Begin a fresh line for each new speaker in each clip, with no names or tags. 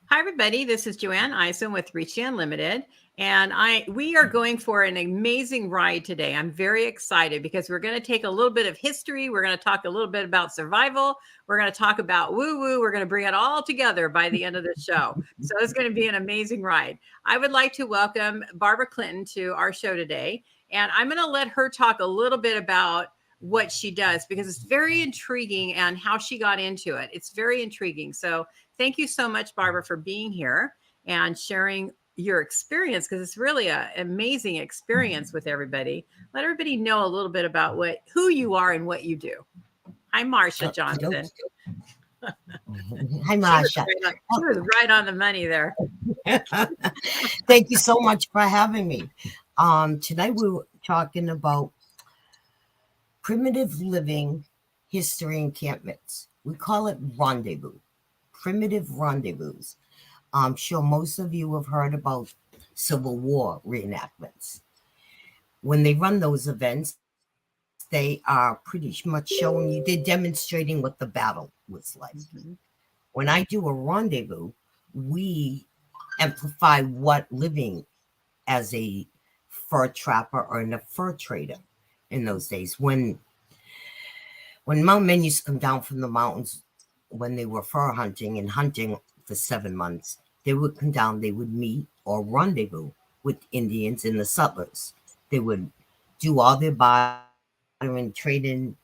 Hi, everybody. This is Joanne Eisen with Reach Unlimited, and we are going for an amazing ride today. I'm very excited because we're going to take a little bit of history. We're going to talk a little bit about survival. We're going to talk about woo-woo. We're going to bring it all together by the end of the show. So it's going to be an amazing ride. I would like to welcome Barbara Clinton to our show today, and I'm going to let her talk a little bit about what she does because it's very intriguing and how she got into it. It's very intriguing. So thank you so much, Barbara, for being here and sharing your experience because it's really an amazing experience with everybody. Let everybody know a little bit about who you are and what you do. Hi, Marsha Johnson.
Hi, Marsha.
She was right on the money there.
Thank you so much for having me. Tonight we were talking about primitive living history encampments. We call it Rendezvous. Primitive rendezvous. I'm sure most of you have heard about Civil War reenactments. When they run those events, they are pretty much showing you, they're demonstrating what the battle was like. Mm-hmm. When I do a rendezvous, we amplify what living as a fur trapper or a fur trader in those days. When mountain used to come down from the mountains, when they were fur hunting and hunting for 7 months, they would come down, they would meet or rendezvous with Indians and the settlers. They would do all their bartering, trading,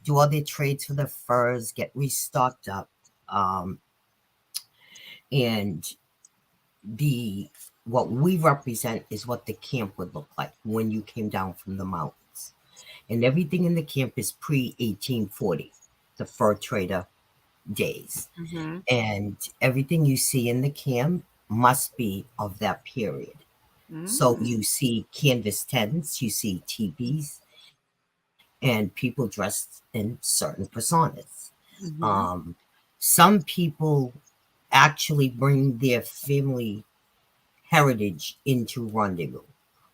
do all their trades for their furs, get restocked up. And what we represent is what the camp would look like when you came down from the mountains. And everything in the camp is pre-1840, the fur trader days. Mm-hmm. And everything you see in the camp must be of that period. Mm-hmm. So you see canvas tents, you see teepees, and people dressed in certain personas. Mm-hmm. Some people actually bring their family heritage into rendezvous,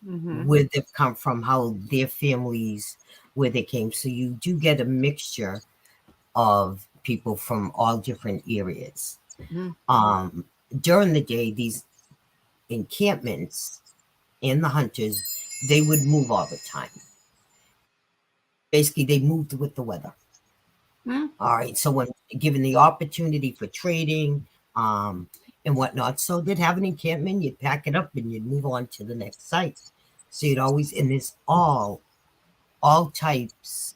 mm-hmm. where they've come from, how their families, where they came. So you do get a mixture of people from all different areas. Mm-hmm. During the day, these encampments and the hunters, they would move all the time. Basically, they moved with the weather. Mm-hmm. All right. So when given the opportunity for trading and whatnot, so they'd have an encampment, you'd pack it up and you'd move on to the next site. So you'd always, and there's all types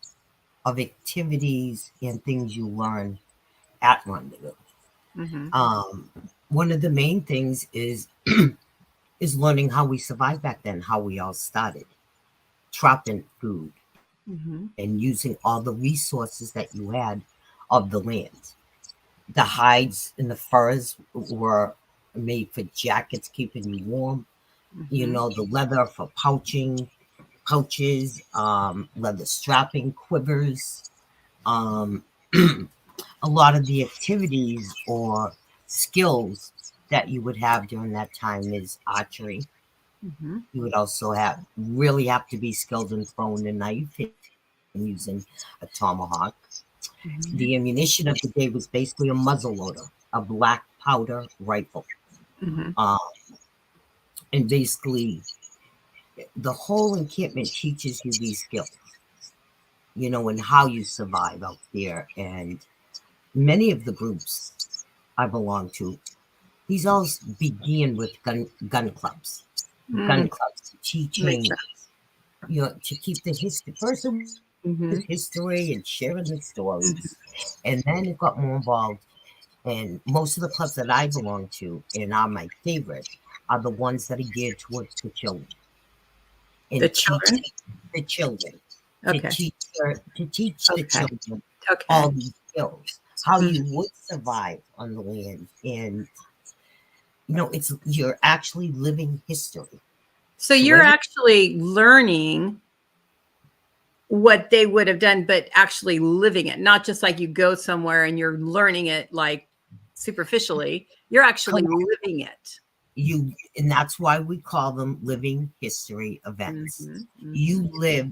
of activities and things you learn at rendezvous. Mm-hmm. One of the main things is is learning how we survived back then, how we all started, trapping food, mm-hmm. and using all the resources that you had of the land. The hides and the furs were made for jackets, keeping you warm. Mm-hmm. You know, the leather for pouches, leather strapping, quivers. A lot of the activities or skills that you would have during that time is archery. Mm-hmm. You would also really have to be skilled in throwing a knife and using a tomahawk. Mm-hmm. The ammunition of the day was basically a muzzleloader, a black powder rifle. Mm-hmm. And basically, the whole encampment teaches you these skills, you know, and how you survive out there. And many of the groups I belong to, these all began with gun clubs. Mm. Gun clubs teaching, you know, to keep the history. First, mm-hmm. history and sharing the stories, mm-hmm. and then it got more involved. And most of the clubs that I belong to and are my favorite are the ones that are geared towards the children. And
the children?
The children.
Okay.
To teach the children all these skills, how mm-hmm. you would survive on the land. And, you know, you're actually living history.
So you're actually learning what they would have done, but actually living it, not just like you go somewhere and you're learning it like superficially. You're actually living it.
And that's why we call them living history events. Mm-hmm. Mm-hmm. You live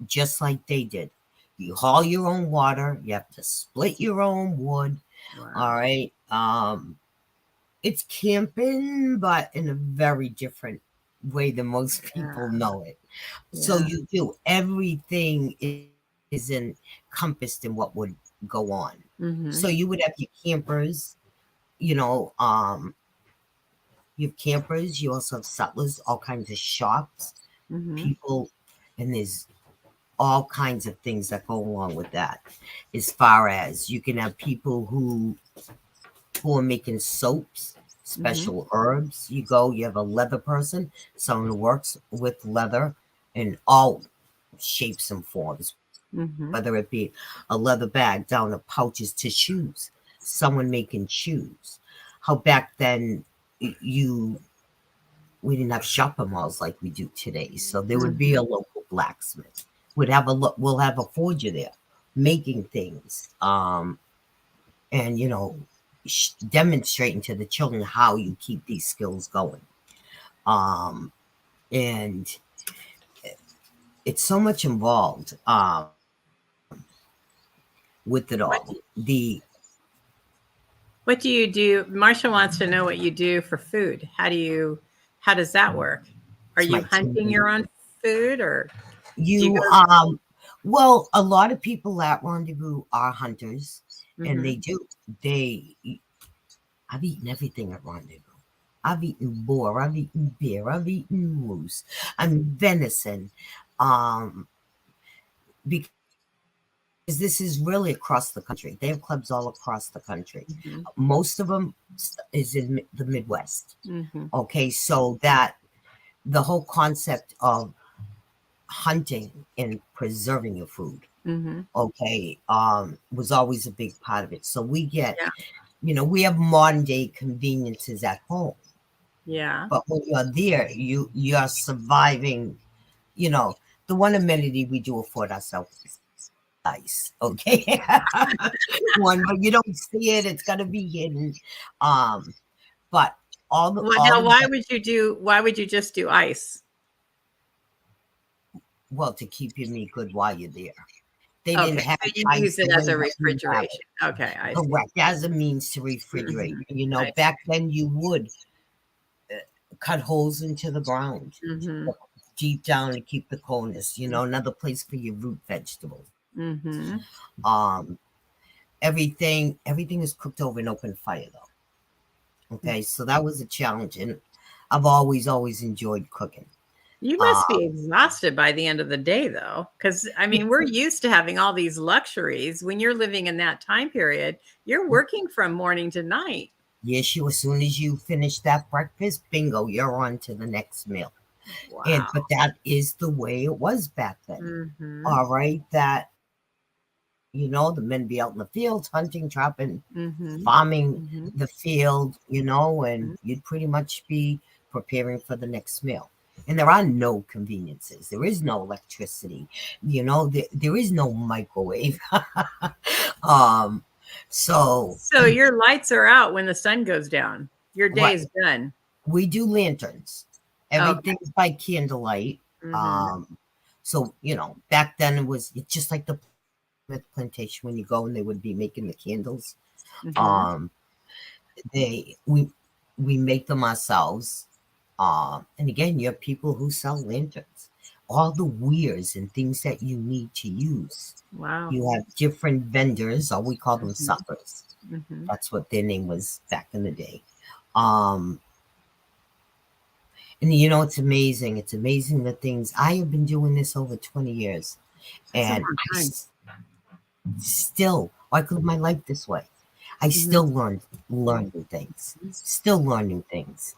just like they did. You haul your own water. You have to split your own wood. Wow. All right. It's camping, but in a very different way than most people
Yeah.
know it. So
Yeah.
you do everything is encompassed in what would go on.
Mm-hmm.
So you would have your campers, you know, you have campers, you also have settlers, all kinds of shops,
Mm-hmm.
people, and there's all kinds of things that go along with that. As far as you can have people who are making soaps,
Mm-hmm.
special herbs. You have a leather person, someone who works with leather in all shapes and forms,
Mm-hmm.
whether it be a leather bag down to pouches to shoes, someone making shoes. How back then you we didn't have shopping malls like we do today. So there would be
Mm-hmm.
a local blacksmith. We'll have a forger there making things. And demonstrating to the children how you keep these skills going. Um and it's so much involved with it
What
all. The
What do you do? Marshall wants to know what you do for food. How does that work? Are
it's
you
my
hunting
team.
your own food or do you
You
go?
well, a lot of people at Rendezvous are hunters, and
Mm-hmm.
they I've eaten everything at Rendezvous. I've eaten boar, I've eaten bear, I've eaten moose, and venison. Um, because this is really across the country. They have clubs all across the country.
Mm-hmm.
Most of them is in the Midwest.
Mm-hmm.
Okay, so that the whole concept of hunting and preserving your food,
Mm-hmm.
okay, was always a big part of it. So
Yeah.
we have modern day conveniences at home,
Yeah.
but when you're there, you're surviving. You know, the one amenity we do afford ourselves is ice, okay? One, but you don't see it; it's got to be hidden. Um, but
Well,
all
now
the
why would you just do ice?
well to keep your meat good while you're there. They didn't
Okay.
have
So you
ice
use it
the
as
way
a
that we have
refrigeration.
it.
Okay, I see.
Correct, as a means to refrigerate.
Mm-hmm. I
Back then you would cut holes into the ground
see. Mm-hmm.
deep down to keep the coldness. Another place for your root vegetables.
Mm-hmm.
Um, everything is cooked over an open fire though. Okay, so that was a challenge, and I've always enjoyed cooking.
You
Uh,
must be exhausted by the end of the day, though, because I mean, we're used to having all these luxuries. When you're living in that time period, you're working from morning to night.
yes, as soon as you finish that breakfast, bingo, you're on to the next meal. And
Wow.
but that is the way it was back then.
Mm-hmm.
All right, that the men be out in the fields hunting, trapping,
Mm-hmm.
farming
Mm-hmm.
the field, and you'd pretty much be preparing for the next meal. And there are no conveniences. There is no electricity. There is no microwave. um, so
So your lights are out when the sun goes down. Your day
what
is done.
we do lanterns.
Okay.
Everything's by candlelight.
Mm-hmm.
So back then it's just like the plantation when you go and they would be making the candles.
Mm-hmm.
Um, they we make them ourselves. And again, you have people who sell lanterns, all the weirs and things that you need to use.
Wow.
You have different vendors, or we call them
Mm-hmm.
suckers.
Mm-hmm.
That's what their name was back in the day. Um, and it's amazing. It's amazing the things I have been doing this over 20 years,
That's a
and
long time.
I could live my life this way. I
Mm-hmm.
still learning things. Still learning things.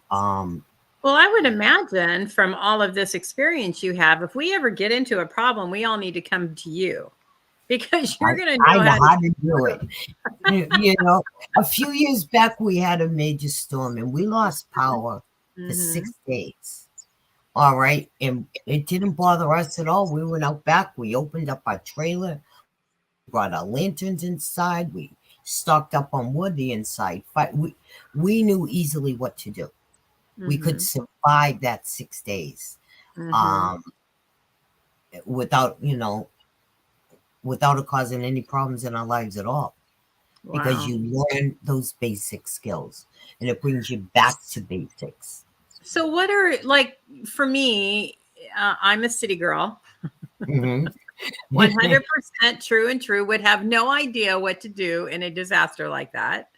Well, I would imagine from all of this experience you have, if we ever get into a problem, we all need to come to you because
I,
you're going to
I
know
know
how to.
how to do it. A few years back we had a major storm and we lost power for
Mm-hmm.
6 days. All right, and it didn't bother us at all. We went out back. We opened up our trailer, brought our lanterns inside. We stocked up on wood the inside. We knew easily what to do. We could
Mm-hmm.
survive that 6 days
Mm-hmm.
um, without without it causing any problems in our lives at all. because
Wow.
you learn those basic skills and it brings you back to basics.
So what are, like, for me, I'm a city girl.
Mm-hmm.
100% true and true, would have no idea what to do in a disaster like that.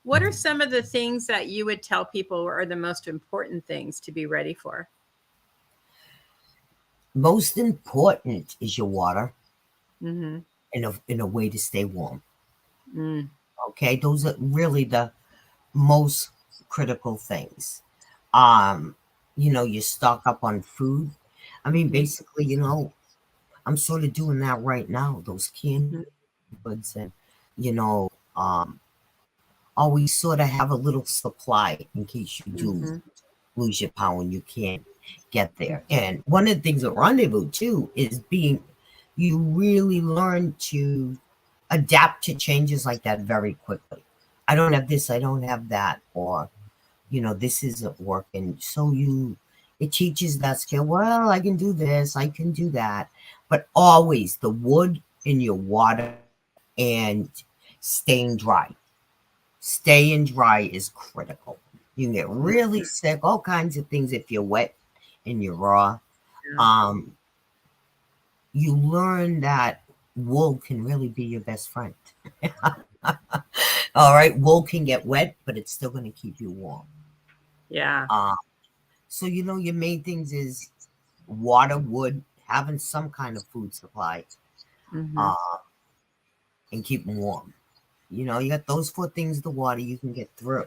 What are some of the things that you would tell people are the most important things to be ready for?
Most important is your water
Mm-hmm.
and a way to stay warm.
Mm,
Okay, those are really the most critical things. Um, you stock up on food. I mean,
mm-hmm.
basically, I'm sort of doing that right now. Those canned
Mm-hmm.
goods and you know, um, always sort of have a little supply in case you do
Mm-hmm.
lose your power and you can't get there. And one of the things at Rendezvous too is you really learn to adapt to changes like that very quickly. I don't have this, I don't have that, or this isn't working. So it teaches that skill. Well, I can do this, I can do that. But always the wood in your water and staying dry. Staying dry is critical. You can get really sick, all kinds of things if you're wet and you're raw.
Yeah.
Um, you learn that wool can really be your best friend. All right, wool can get wet, but it's still going to keep you warm.
Yeah.
Uh, so your main things is water, wood, having some kind of food supply,
Mm-hmm.
uh, and keep them warm. You got those four things: the water you can get through.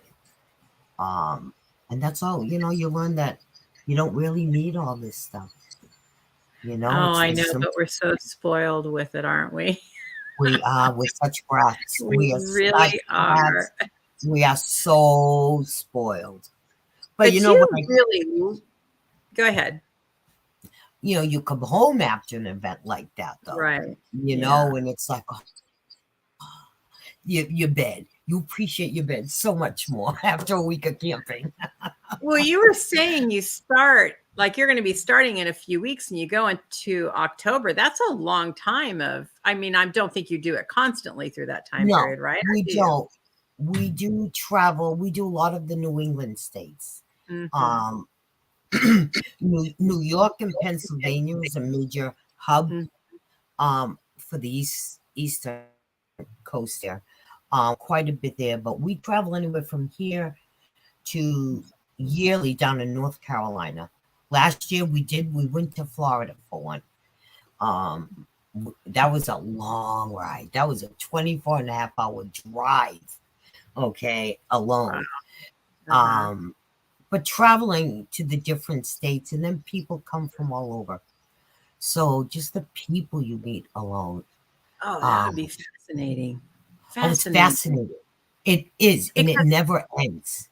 Um, and that's all. You learn that you don't really need all this stuff.
Oh,
It's
I
the
know,
simple.
but we're so spoiled with it, aren't we?
We're such brats.
We
We are such
really are.
brats. We are so spoiled. But
But
what
you really go ahead.
you come home after an event like that, though.
Right. Yeah.
And it's like, oh, your bed. You appreciate your bed so much more after a week of camping.
Well, you were saying you start, like, you're going to be starting in a few weeks and you go into October. That's a long time I mean, I don't think you do it constantly through that time
No,
period, right? Or
we
do you?
don't. We do travel. We do a lot of the New England states.
Mm-hmm.
Um, New York and Pennsylvania is a major hub
Mm,
for the eastern coast there. Quite a bit there, but we travel anywhere from here to yearly down in North Carolina. Last year we went to Florida for one. Um, that was a long ride. That was a 24 and a half hour drive. Okay,
wow.
alone.
Uh-huh.
Um, but traveling to the different states, and then people come from all over. So just the people you meet alone.
Oh, that would be
Um,
fascinating.
oh, it's
Fascinating.
fascinating. It is, and it
Because
never ends.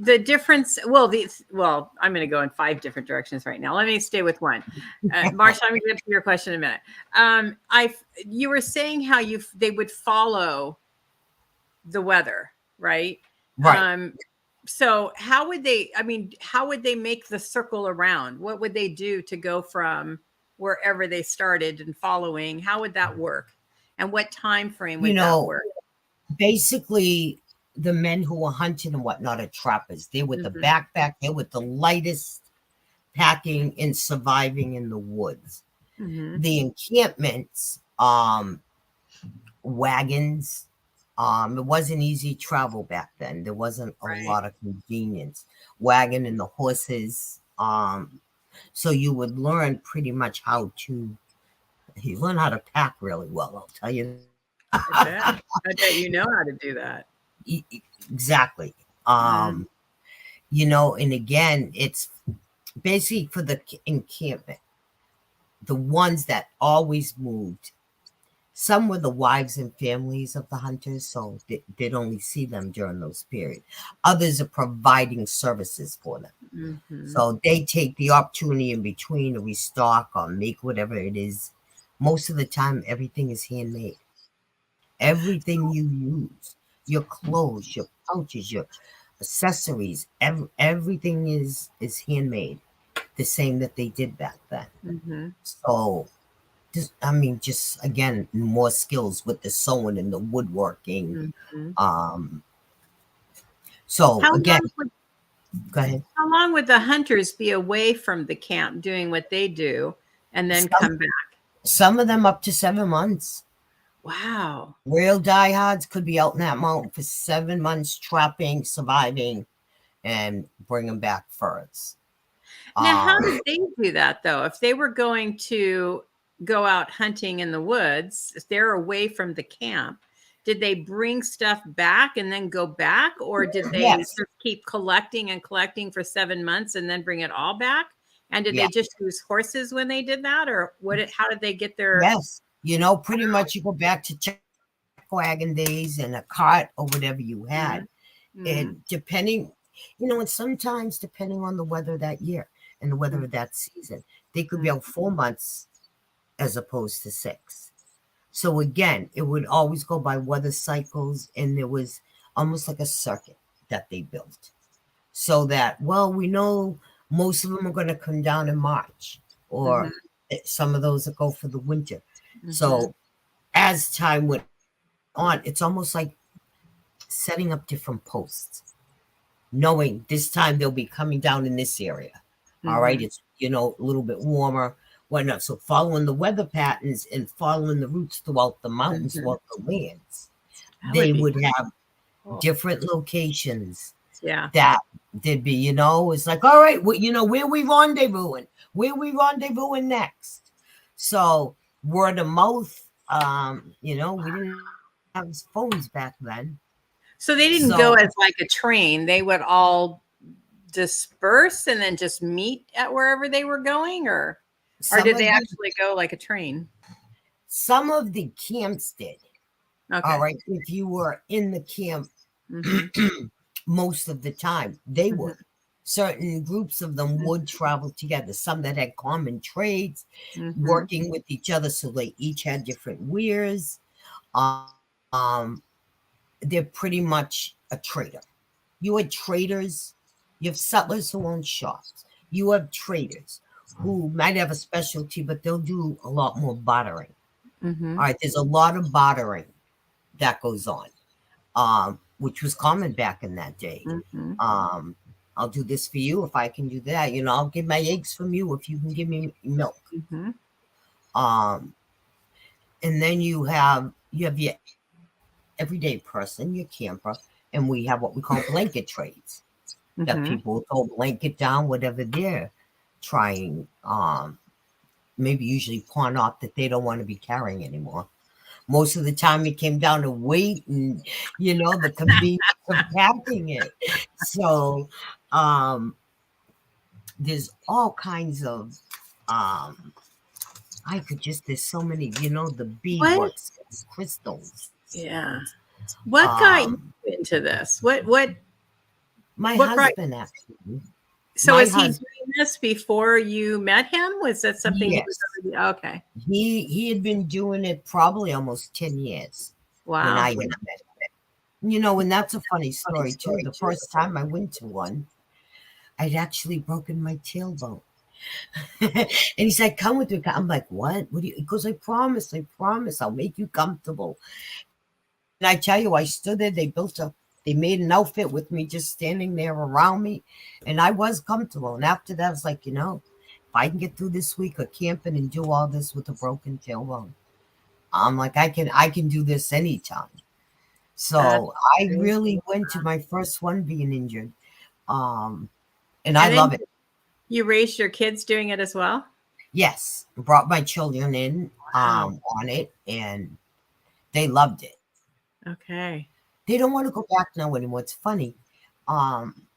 the difference, well, I'm going to go in 5 different directions right now. Let me stay with one. Marsha, I'm going to get to your question in a minute. You were saying how they would follow the weather, right?
Right.
Um, so how would they, I mean, how would they make the circle around? What would they do to go from wherever they started and following? How would that work? And what time frame
You
would that
know,
work?
basically, the men who are hunting and whatnot are trappers. They're with the
Mm-hmm.
backpack, they're with the lightest packing and surviving in the woods.
Mm-hmm.
The encampments, wagons. It wasn't easy travel back then. There wasn't a
Right.
lot of convenience. Wagon and the horses. So you would learn pretty much you learn how to pack really well, I'll tell you.
I bet. I bet you know how to do that.
Exactly.
Mm,
And again, it's basically for the encampment, the ones that always moved. Some were the wives and families of the hunters, so they'd only see them during those periods. Others are providing services for them.
mm-hmm.
So they take the opportunity in between to restock or make whatever it is. Most of the time, everything is handmade. Everything you use, your clothes, your pouches, your accessories, everything is handmade, the same that they did back then.
Mm-hmm.
So just again, more skills with the sewing and the woodworking.
Mm-hmm.
Um, so
How
again,
long would
go ahead.
how long would the hunters be away from the camp doing what they do and then
Some
come back?
some of them up to 7 months.
Wow.
Real diehards could be out in that mountain for 7 months, trapping, surviving, and bring them back furs.
Now, how
Um,
did they do that though? If they were going to go out hunting in the woods, if they're away from the camp, did they bring stuff back and then go back, or did they
yes,
just keep collecting and collecting for 7 months and then bring it all back? And did
yeah,
they just use horses when they did that, or how did they get their?
yes. Pretty much you go back to check wagon days and a cart or whatever you
Mhm,
had.
mhm,
And and sometimes depending on the weather that year and the weather of that season, they could be
mhm,
out 4 months as opposed to 6. So again, it would always go by weather cycles, and there was almost like a circuit that they built. So that, well, we know most of them are going to come down in March,
mhm,
or some of those that go for the winter.
mhm.
So as time went on, it's almost like setting up different posts, knowing this time they'll be coming down in this area. All right,
Mhm.
it's a little bit warmer, whatnot. So following the weather patterns and following the routes throughout the mountains,
Mhm.
throughout the lands,
That would
they
be
would have
cool.
different locations
Yeah.
that there'd be, it's like, all right, where we rendezvousing? Where we rendezvousing next? So word of mouth, we didn't have phones back then.
So they didn't go
So
as like a train. They would all disperse and then just meet at wherever they were going, or
some
did they
of the
actually go like a train?
some of the camps did. All
Okay.
right. If you were in the camp
Mhm.
most of the time, they
Mhm.
would. Certain groups of them
Mhm.
would travel together. Some that had common trades,
Mhm.
working with each other, so they each had different wares. Um, um, they're pretty much a trader. You had traders, you have settlers who own shops. You have traders who might have a specialty, but they'll do a lot more bartering. All
Mhm.
right, there's a lot of bartering that goes on, which was common back in that day.
Mhm.
Um, I'll do this for you if I can do that. I'll give my eggs from you if you can give me milk.
Mhm.
Um, and then you have your everyday person, your camper, and we have what we call blanket trades that
Mhm.
people will throw a blanket down, whatever they're trying, maybe usually pawn off that they don't want to be carrying anymore. Most of the time it came down to weight and the convenience of packing it. So um there's all kinds of um there's so many, the
What?
beadwork skills, crystals.
Yeah. What got you
Um
into this?
my
What brought?
husband actually.
So
My
was he
husband,
doing this before you met him? Was that something he was
yes.
already? Okay.
He had been doing it probably almost 10 years when I
Wow.
had met him. And that's a funny story too. The first time I went to one, I'd actually broken my tailbone. And he's like, come with me. I'm like, what? What do you? He goes, I promise, I'll make you comfortable. And I tell you, I stood there. They made an outfit with me, just standing there around me, and I was comfortable. And after that, I was like, if I can get through this week of camping and do all this with a broken tailbone, I'm like, I can do this anytime.
That's
So I
crazy.
really went to my first one being injured. Um, and I
And
love
then
it.
you raised your kids doing it as well?
Yes, brought my children in
Wow.
on it, and they loved it.
Okay.
They don't want to go back now anymore. It's funny, um,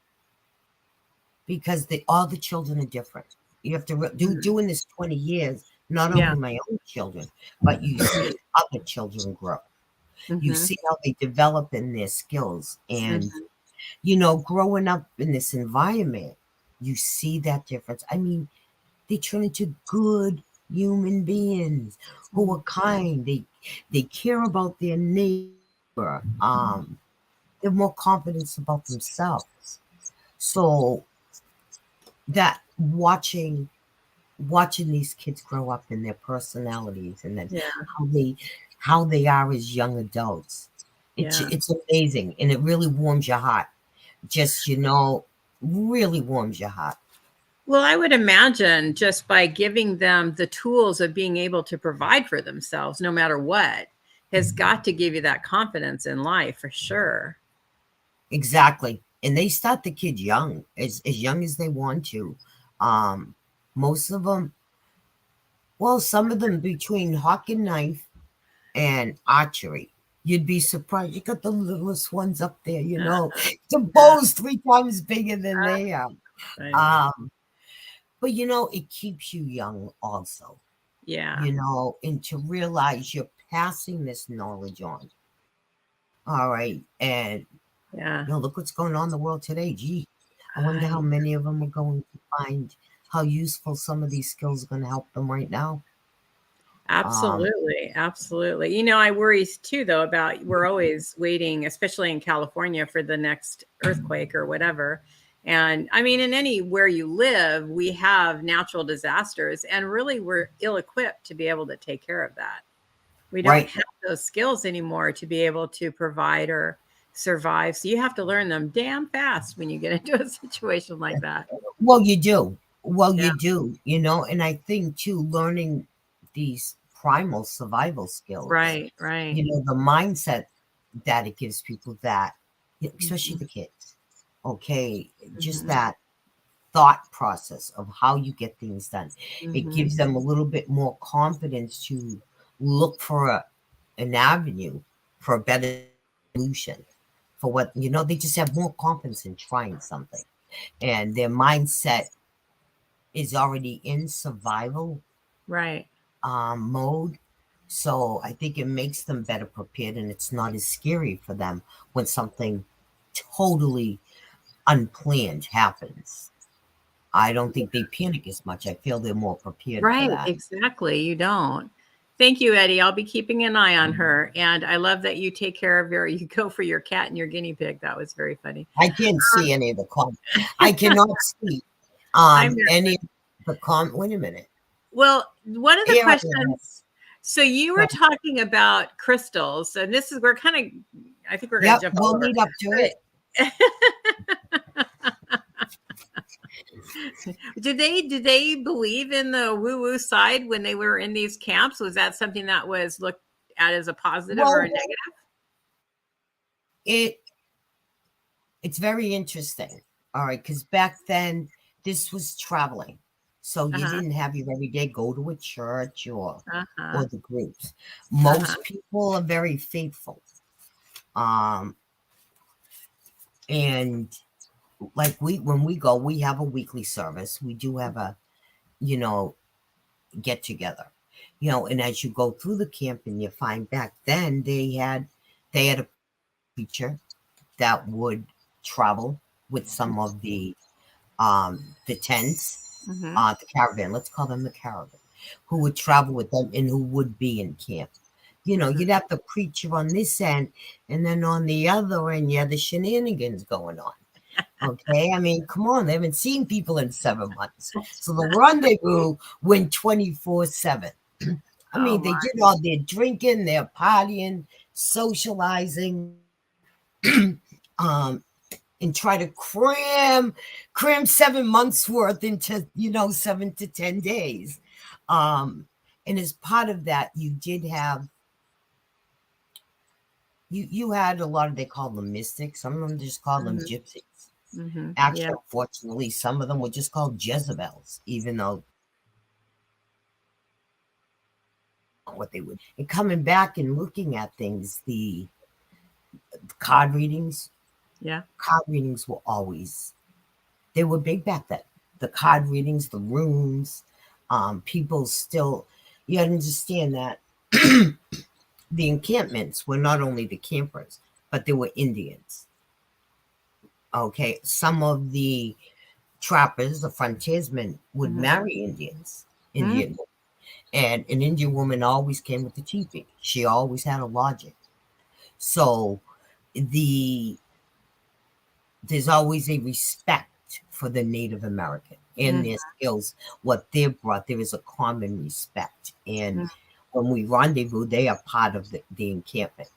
because all the children are different. You have to
Mhm.
doing this 20 years. Not
Yeah.
only my own children, but you see other children grow. You
Mhm.
see how they develop in their skills, and
Mhm.
growing up in this environment, you see that difference. I mean, they turn into good human beings who are kind. They care about their neighbor. They have more confidence about themselves. So that watching watching these kids grow up in their personalities, and then
Yeah.
how they how they are as young adults.
Yeah.
It's amazing, and it really warms your heart. Just, really warms your heart.
Well, I would imagine just by giving them the tools of being able to provide for themselves, no matter what, has got to give you that confidence in life for sure.
Exactly. And they start the kid young, as young as they want to. Um, Most of them, well, some of them between hawk and knife and archery. You'd be surprised. You got the littlest ones up there,
Uh,
the
yeah,
bow's 3 times bigger than they are.
I know.
Um, but it keeps you young also,
Yeah.
and to realize you're passing this knowledge on. All right. And
Yeah.
look what's going on in the world today. Gee, I wonder how
I
many of them are going to find how useful some of these skills are going to help them right now. Um,
Absolutely, absolutely. I worry too, though, about we're always waiting, especially in California, for the next earthquake or whatever. And I mean, in anywhere you live, we have natural disasters, and really we're ill equipped to be able to take care of that. We don't
right.
have those skills anymore to be able to provide or survive. So you have to learn them damn fast when you get into a situation like that.
Well, you do. Well,
Yeah,
you do, and I think too, learning these primal survival skills,
right, right.
the mindset that it gives people that, especially
Mhm,
the kids, okay, just
mhm,
that thought process of how you get things done. It
mhm.
gives them a little bit more confidence to look for an avenue for a better solution for what, they just have more confidence in trying something. And their mindset is already in survival
Right.
mode. So I think it makes them better prepared, and it's not as scary for them when something totally unplanned happens. I don't think they panic as much. I feel they're more prepared for
Right,
that.
exactly, you don't. Thank you, Eddie, I'll be keeping an eye on her, and I love that you take care of you go for your cat and your guinea pig, that was very funny.
I can't see any of the comments. I cannot see
I'm
any of the wait a minute.
well, one of the
Here I am.
questions so you were talking about crystals, and this is we're kinda I think we're gonna
Yep,
jump all
we'll
over.
lead up to it.
Did they believe in the woo-woo side when they were in these camps? Was that something that was looked at as a positive or a
Well,
negative?
it it's very interesting. All right, because back then this was traveling. So you
Uh-huh,
didn't have your everyday go to a church or
uh-huh,
the groups.
uh-huh.
Most people are very faithful. Um and like when we go, we have a weekly service. We do have a, you know, get together. And as you go through the camp and you find back then they had a preacher that would travel with some of the tents,
Mhm,
the caravan, let's call them the caravan, who would travel with them and who would be in camp.
mhm.
You'd have the preacher on this end, and then on the other end, you have the shenanigans going on. Okay, I mean, come on, they haven't seen people in 7 months. So the rendezvous went 24/7. I
Oh
mean, they
my.
did all their drinking, their partying, socializing, um, and try to cram 7 months worth into 7 to 10 days. Um, and as part of that, you did have you had a lot of, they called them mystics. Some of them just called them
Mhm,
gypsies.
mhm. Yeah,
Actually, unfortunately, some of them were just called Jezebels, even though what they would. And coming back and looking at things, the card readings,
yeah.
card readings were always, they were big back then. The card readings, the rooms, people still, you understand that the encampments were not only the campers, but there were Indians. Okay, some of the trappers, the frontiersmen, would
Mhm,
marry Indians,
mhm.
Indian, and an Indian woman always came with a teepee. She always had a lodging. So the there's always a respect for the Native American, in their skills, what they've brought. There is a common respect. And when we rendezvous, they are part of the encampment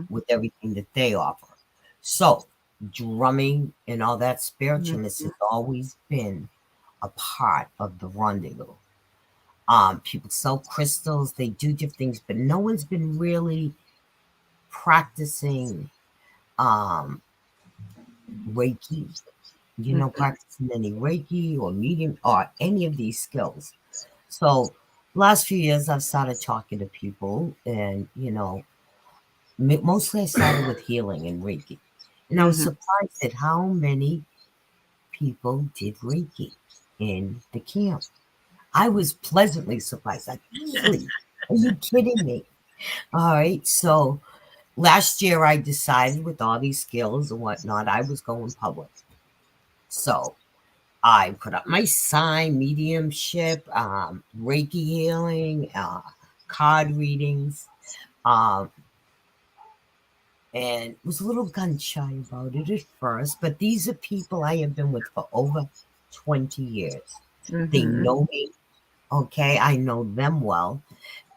with everything that they offer. So drumming and all that spiritualness has always been a part of the rendezvous. People sell crystals, they do different things, but no one's been really practicing Reiki, practicing any Reiki or medium or any of these skills. So last few years I've started talking to people, and mostly I started with healing and Reiki. And I was surprised at how many people did Reiki in the camp. I was pleasantly surprised. Like, really? Are you kidding me? All right. So last year I decided with all these skills and whatnot, I was going public. So I put up my sign, mediumship, Reiki healing, card readings, and was a little gun shy about it at first. But these are people I have been with for over 20 years. They know me. Okay, I know them well,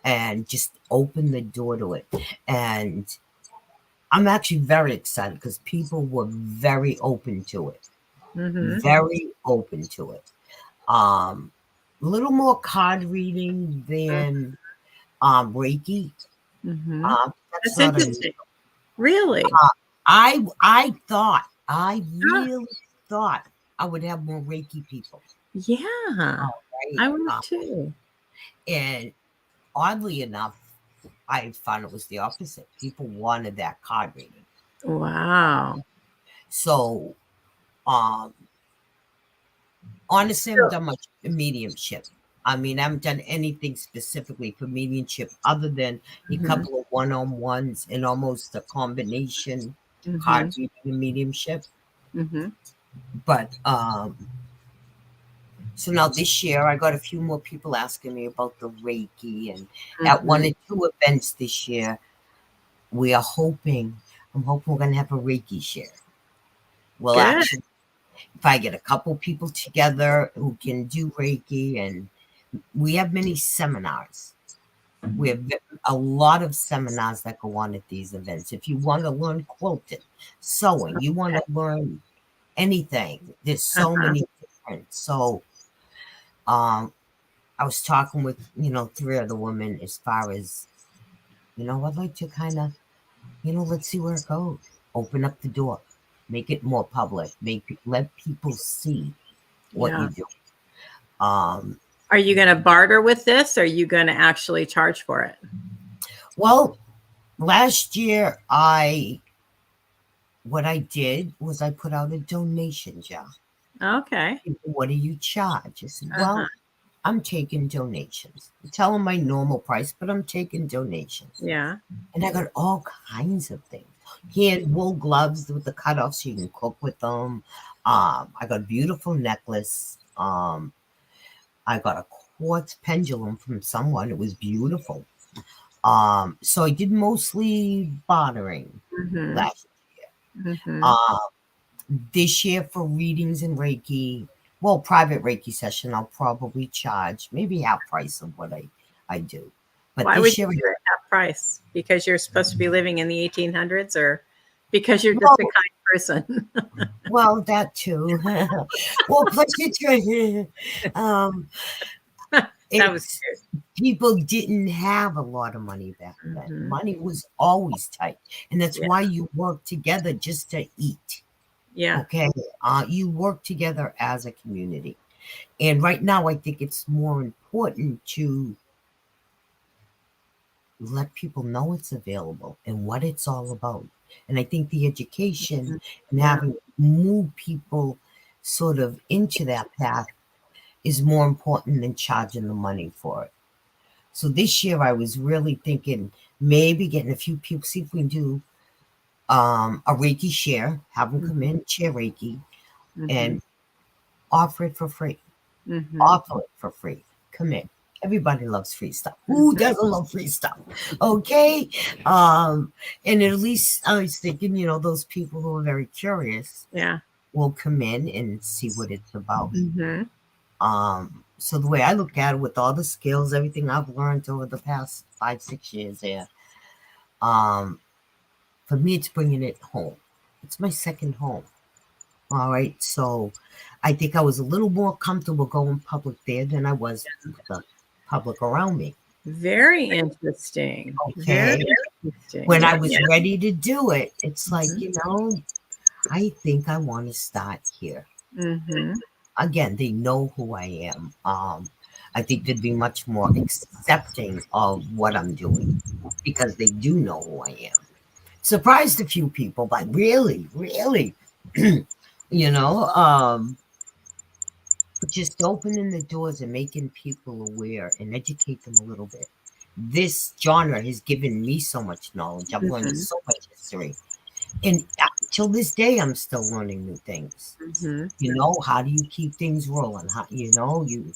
and just open the door to it. And I'm actually very excited because people were very open to it. Very open to it. A little more card reading than Reiki.
That's interesting. Really?
I really thought I would have more Reiki people.
Yeah,
right?
I would too.
And oddly enough, I found it was the opposite. People wanted that card reading.
Wow.
So, honestly, I haven't done much mediumship. I mean, I haven't done anything specifically for mediumship other than a couple of one-on-ones and almost a combination card reading and mediumship. But so now this year, I got a few more people asking me about the Reiki, and at one or two events this year, I'm hoping we're going to have a Reiki share. Well, actually, if I get a couple people together who can do Reiki, and we have many seminars. We have a lot of seminars that go on at these events. If you want to learn quilting, sewing, you want to learn anything, there's so many different. So I was talking with, 3 other women as far as, I'd like to kind of, let's see where it goes. Open up the door, make it more public, let people see what you do.
Are you going to barter with this? Or are you going to actually charge for it?
Well, last year what I did was I put out a donation jar.
Okay.
What do you charge? I said, well, I'm taking donations. I tell them my normal price, but I'm taking donations.
Yeah.
And I got all kinds of things. Hand wool gloves with the cutoffs so you can cook with them. I got a beautiful necklace. I got a quartz pendulum from someone. It was beautiful. So I did mostly bartering last year. This year for readings and Reiki, private Reiki session, I'll probably charge maybe half price of what I do. But
why would you do it half price? Because you're supposed to be living in the 1800s, or because you're just a kind person?
Well, that too. Well, plus
that was good.
People didn't have a lot of money back then. Money was always tight, and that's why you work together just to eat.
Yeah.
Okay. You work together as a community, and right now I think it's more important to let people know it's available and what it's all about. And I think the education and having move people sort of into that path is more important than charging the money for it. So this year I was really thinking maybe getting a few people, see if we can do a Reiki share, have them come in, share Reiki, and offer it for free. Offer it for free. Come in. Everybody loves free stuff. Who doesn't love free stuff? Okay. And at least I was thinking, those people who are very curious will come in and see what it's about. So the way I look at it, with all the skills, everything I've learned over the past 5, 6 years here, for me, it's bringing it home. It's my second home. All right. So I think I was a little more comfortable going public there than I was with the public around me.
Very interesting. Very
Okay.
interesting.
When I
Yeah.
was ready to do it, it's like,
Mhm.
I think I want to start here.
Mm-hmm.
Again, they know who I am. I think they'd be much more accepting of what I'm doing because they do know who I am. Surprised a few people, but really, really, you know, just opening the doors and making people aware and educate them a little bit. This genre has given me so much knowledge. I've learned
Mm-hmm.
so much history. And till this day, I'm still learning new things.
Mm-hmm.
How do you keep things rolling? You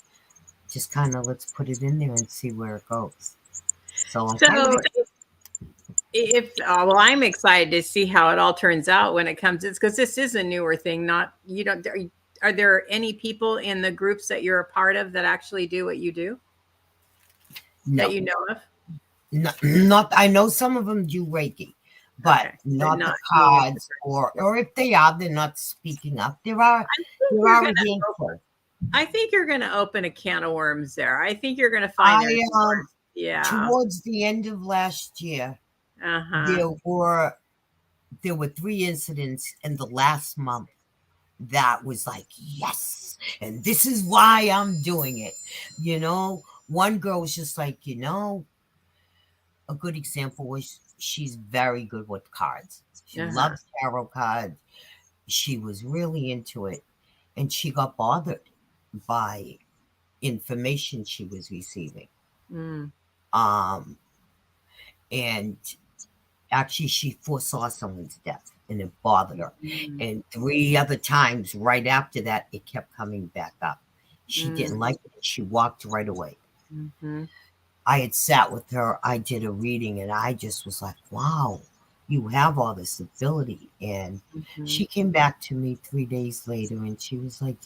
just kind of let's put it in there and see where it goes. So I'm kind of
So if well, I'm excited to see how it all turns out when it comes. It's because this is a newer thing. Not you don't. Are there any people in the groups that you're a part of that actually do what you do that
no,
you know of?
not. I know some of them do Reiki, but
Okay, but
not the
not moving.
cards, or if they are, they're not speaking up. There are
I think
there
you're
are
gonna.
a handful.
I think you're gonna open a can of worms there. I think you're gonna find
I
there's more. Yeah.
Towards the end of last year,
Uh huh.
there were there were 3 incidents in the last month that was like, yes, and this is why I'm doing it. One girl was just like, a good example was she's very good with cards. She
Uh huh.
loves tarot cards. She was really into it, and she got bothered by information she was receiving.
Mm.
Um, and actually, she foresaw someone's death, and it bothered her.
Mm.
And 3 other times right after that, it kept coming back up. She didn't
Mm.
like it. She walked right away.
Mm-hmm.
I had sat with her. I did a reading, and I just was like, wow, you have all this ability. And
Mm-hmm.
she came back to me 3 days later, and she was like,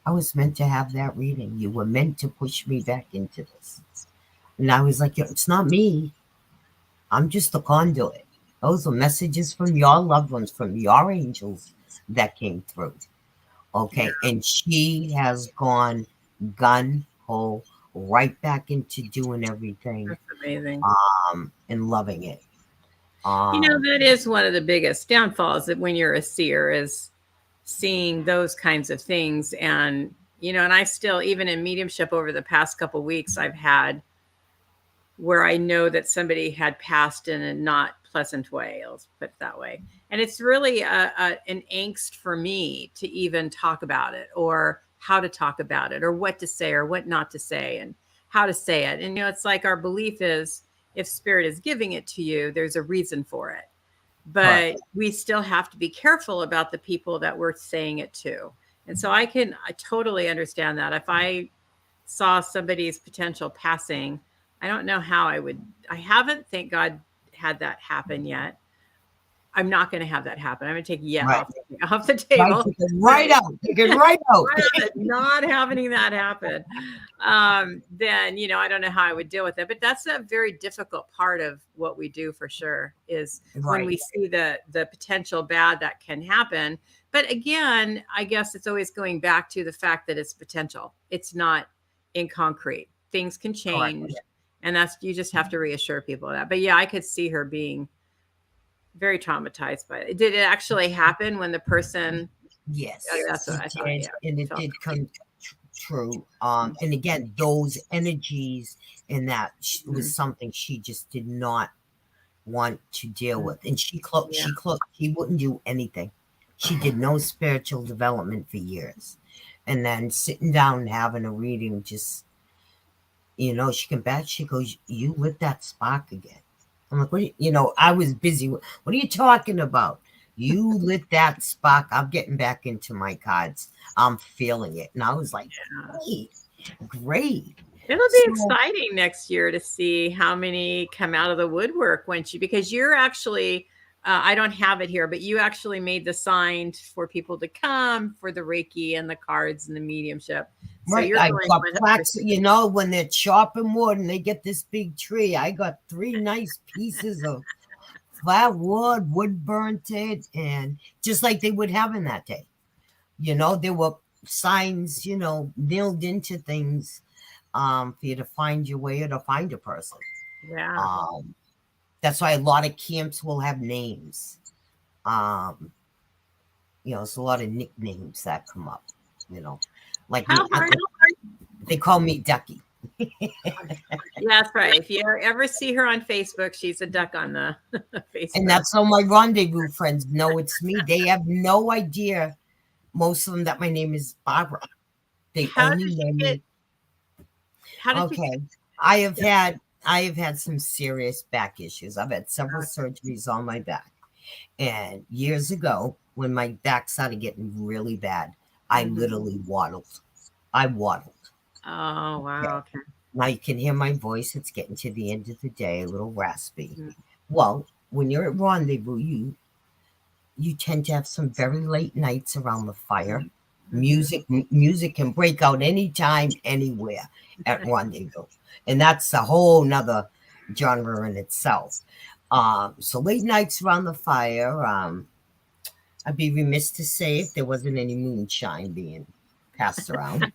I was meant to have that reading. You were meant to push me back into this. And I was like, it's not me. I'm just a conduit. Those are messages from your loved ones, from your angels that came through.
Yeah,
Okay. And she has gone gun ho right back into doing everything,
that's amazing.
and loving it.
That is one of the biggest downfalls that when you're a seer is seeing those kinds of things. And I still, even in mediumship over the past couple of weeks, I've had where I know that somebody had passed in a not pleasant way. Let's put it that way. And it's really an angst for me to even talk about it or how to talk about it or what to say or what not to say and how to say it. And, it's like our belief is if spirit is giving it to you, there's a reason for it.
Correct.
But we still have to be careful about the people that we're saying it to. And so I totally understand that. If I saw somebody's potential passing, I don't know how I haven't, thank God, had that happen yet. I'm not going to have that happen. I'm going to take yet
Right.
off the
Right.
table.
Take it right out. Take it right out.
Not having that happen. Then, I don't know how I would deal with it, but that's a very difficult part of what we do for sure is when
Right.
we see the potential bad that can happen. But again, I guess it's always going back to the fact that it's potential. It's not in concrete. Things can
Correct.
change. And you just have to reassure people of that. But yeah, I could see her being very traumatized by it. Did it actually happen when the person?
Yes,
That's what
it
I thought.
did,
Yeah.
and it did come true. And again, those energies and that was something she just did not want to deal with, and
Yeah.
she wouldn't do anything. She did no spiritual development for years, and then sitting down and having a reading, just she came back. She goes, "You lit that spark again." I'm like, "What? I was busy. What are you talking about? You lit that spark. I'm getting back into my cards. I'm feeling it." And I was like, "Great, great."
It'll be
So
exciting next year to see how many come out of the woodwork because you're actually I don't have it here, but you actually made the sign for people to come for the Reiki and the cards and the mediumship. So
Right.
you're
I
going
got
100%.
plaques, when they're chopping wood and they get this big tree. I got 3 nice pieces of flat wood burnt it, and just like they would have in that day. There were signs, nailed into things for you to find your way or to find a person.
Yeah.
That's why a lot of camps will have names. It's a lot of nicknames that come up, like me.
How hard?
They call me Ducky.
Yeah, that's right. If you ever see her on Facebook, she's a duck on the Facebook.
And that's all my rendezvous friends know it's me. They have no idea, most of them, that my name is Barbara. They only know me. Okay. I have had some serious back issues. I've had several surgeries on my back. And years ago, when my back started getting really bad, I literally waddled. I waddled.
Oh, wow. Okay.
Now you can hear my voice. It's getting to the end of the day, a little raspy. Well, when you're at rendezvous, you tend to have some very late nights around the fire. Music can break out anytime, anywhere at rendezvous. And that's a whole nother genre in itself. So late nights around the fire, I'd be remiss to say if there wasn't any moonshine being passed around.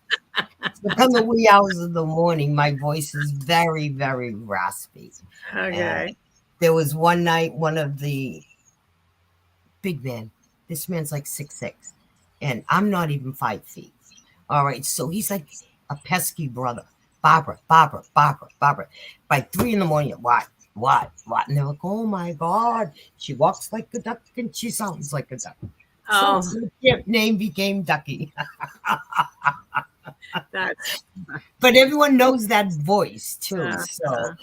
So come the wee hours of the morning, my voice is very, very raspy.
Okay.
And there was one night, one of the big man, this man's like 6'6", and I'm not even 5 feet. All right, so he's like a pesky brother. Barbara. By 3 in the morning, what? And they're like, oh my God, she walks like a duck and she sounds like a duck.
Oh,
so the name became Ducky. But everyone knows that voice too. So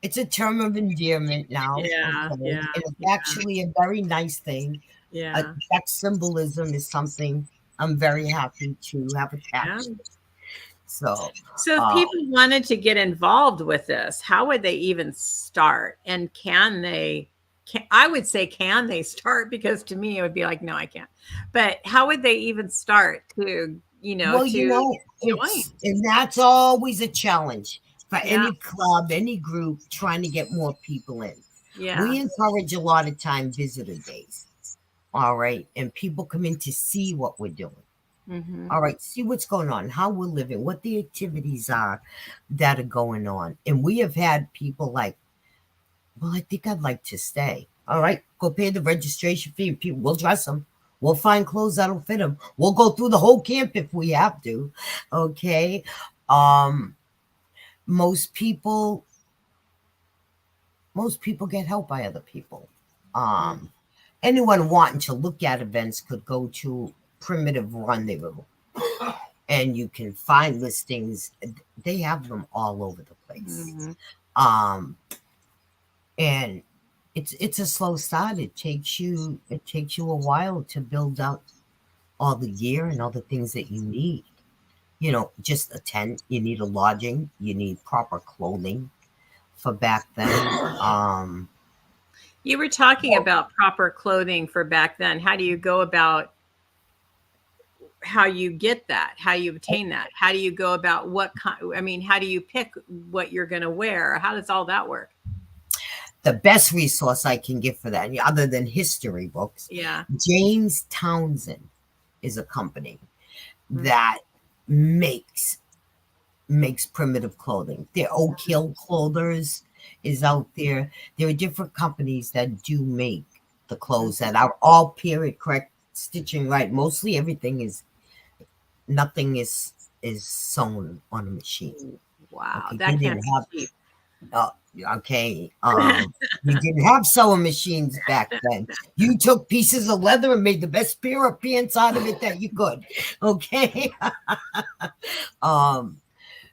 it's a term of endearment now.
Yeah,
okay?
yeah,
And it's actually a very nice thing.
Yeah.
That symbolism is something I'm very happy to have attached. So
if people wanted to get involved with this, how would they even start? And I would say, can they start? Because to me, it would be like, no, I can't. But how would they even start to, join?
And that's always a challenge for any club, any group trying to get more people in.
Yeah.
We encourage a lot of time visitor days. All right. And people come in to see what we're doing. All right. See what's going on, how we're living, what the activities are that are going on. And we have had people like, well, I think I'd like to stay. All right. Go pay the registration fee. People, we'll dress them. We'll find clothes that'll fit them. We'll go through the whole camp if we have to. Okay. Most people get help by other people. Anyone wanting to look at events could go to Primitive Rendezvous, and you can find listings. They have them all over the place. And it's a slow start. It takes you a while to build up all the gear and all the things that you need. Just a tent. You need a lodging. You need proper clothing for back then.
You were talking about proper clothing for back then. How do you go about how you get that, how you obtain that? How do you go about how do you pick what you're going to wear? How does all that work?
The best resource I can give for that, other than history books, James Townsend is a company that makes primitive clothing. Their Oak Hill Clothers is out there. There are different companies that do make the clothes that are all period correct stitching right. Mostly nothing is sewn on a machine.
Wow,
okay,
that can't be cheap.
Okay. You didn't have sewing machines back then. You took pieces of leather and made the best pair of pants out of it that you could. Okay.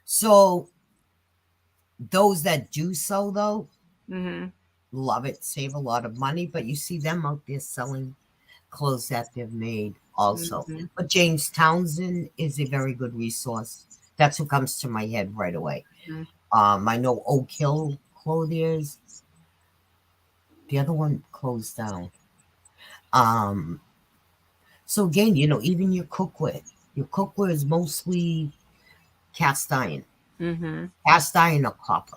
So those that do sew, though, love it, save a lot of money, but you see them out there selling clothes that they've made also. But James Townsend is a very good resource. That's what comes to my head right away. I know Oak Hill Clothiers. The other one closed down. Um, so again, even your cookware is mostly cast iron,
Mm-hmm.
cast iron or copper.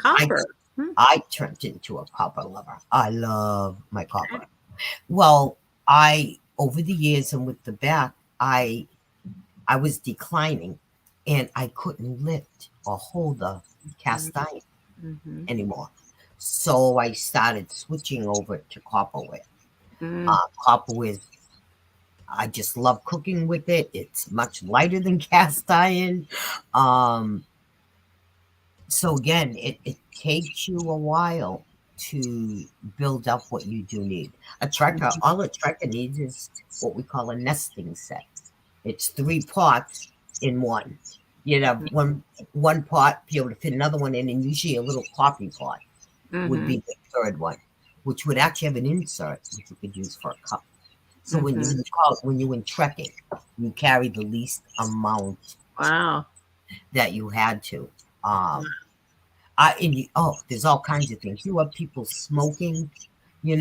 I
Copper. Hmm.
I turned into a copper lover. I love my copper. Well, I over the years and with the back, I was declining, and I couldn't lift or hold the cast iron
Mm-hmm.
anymore. So I started switching over to copperware.
Mm.
Copperware, I just love cooking with it. It's much lighter than cast iron. Um, so again, it takes you a while to build up what you do need. All a trekker needs is what we call a nesting set. It's three pots in one. You'd have one pot be able to fit another one in, and usually a little coffee pot would
Mm-hmm.
be the third one, which would actually have an insert which you could use for a cup. So
Mm-hmm.
when you went trekking, you carry the least amount
Wow.
that you had to. Um, there's all kinds of things. You have people smoking. They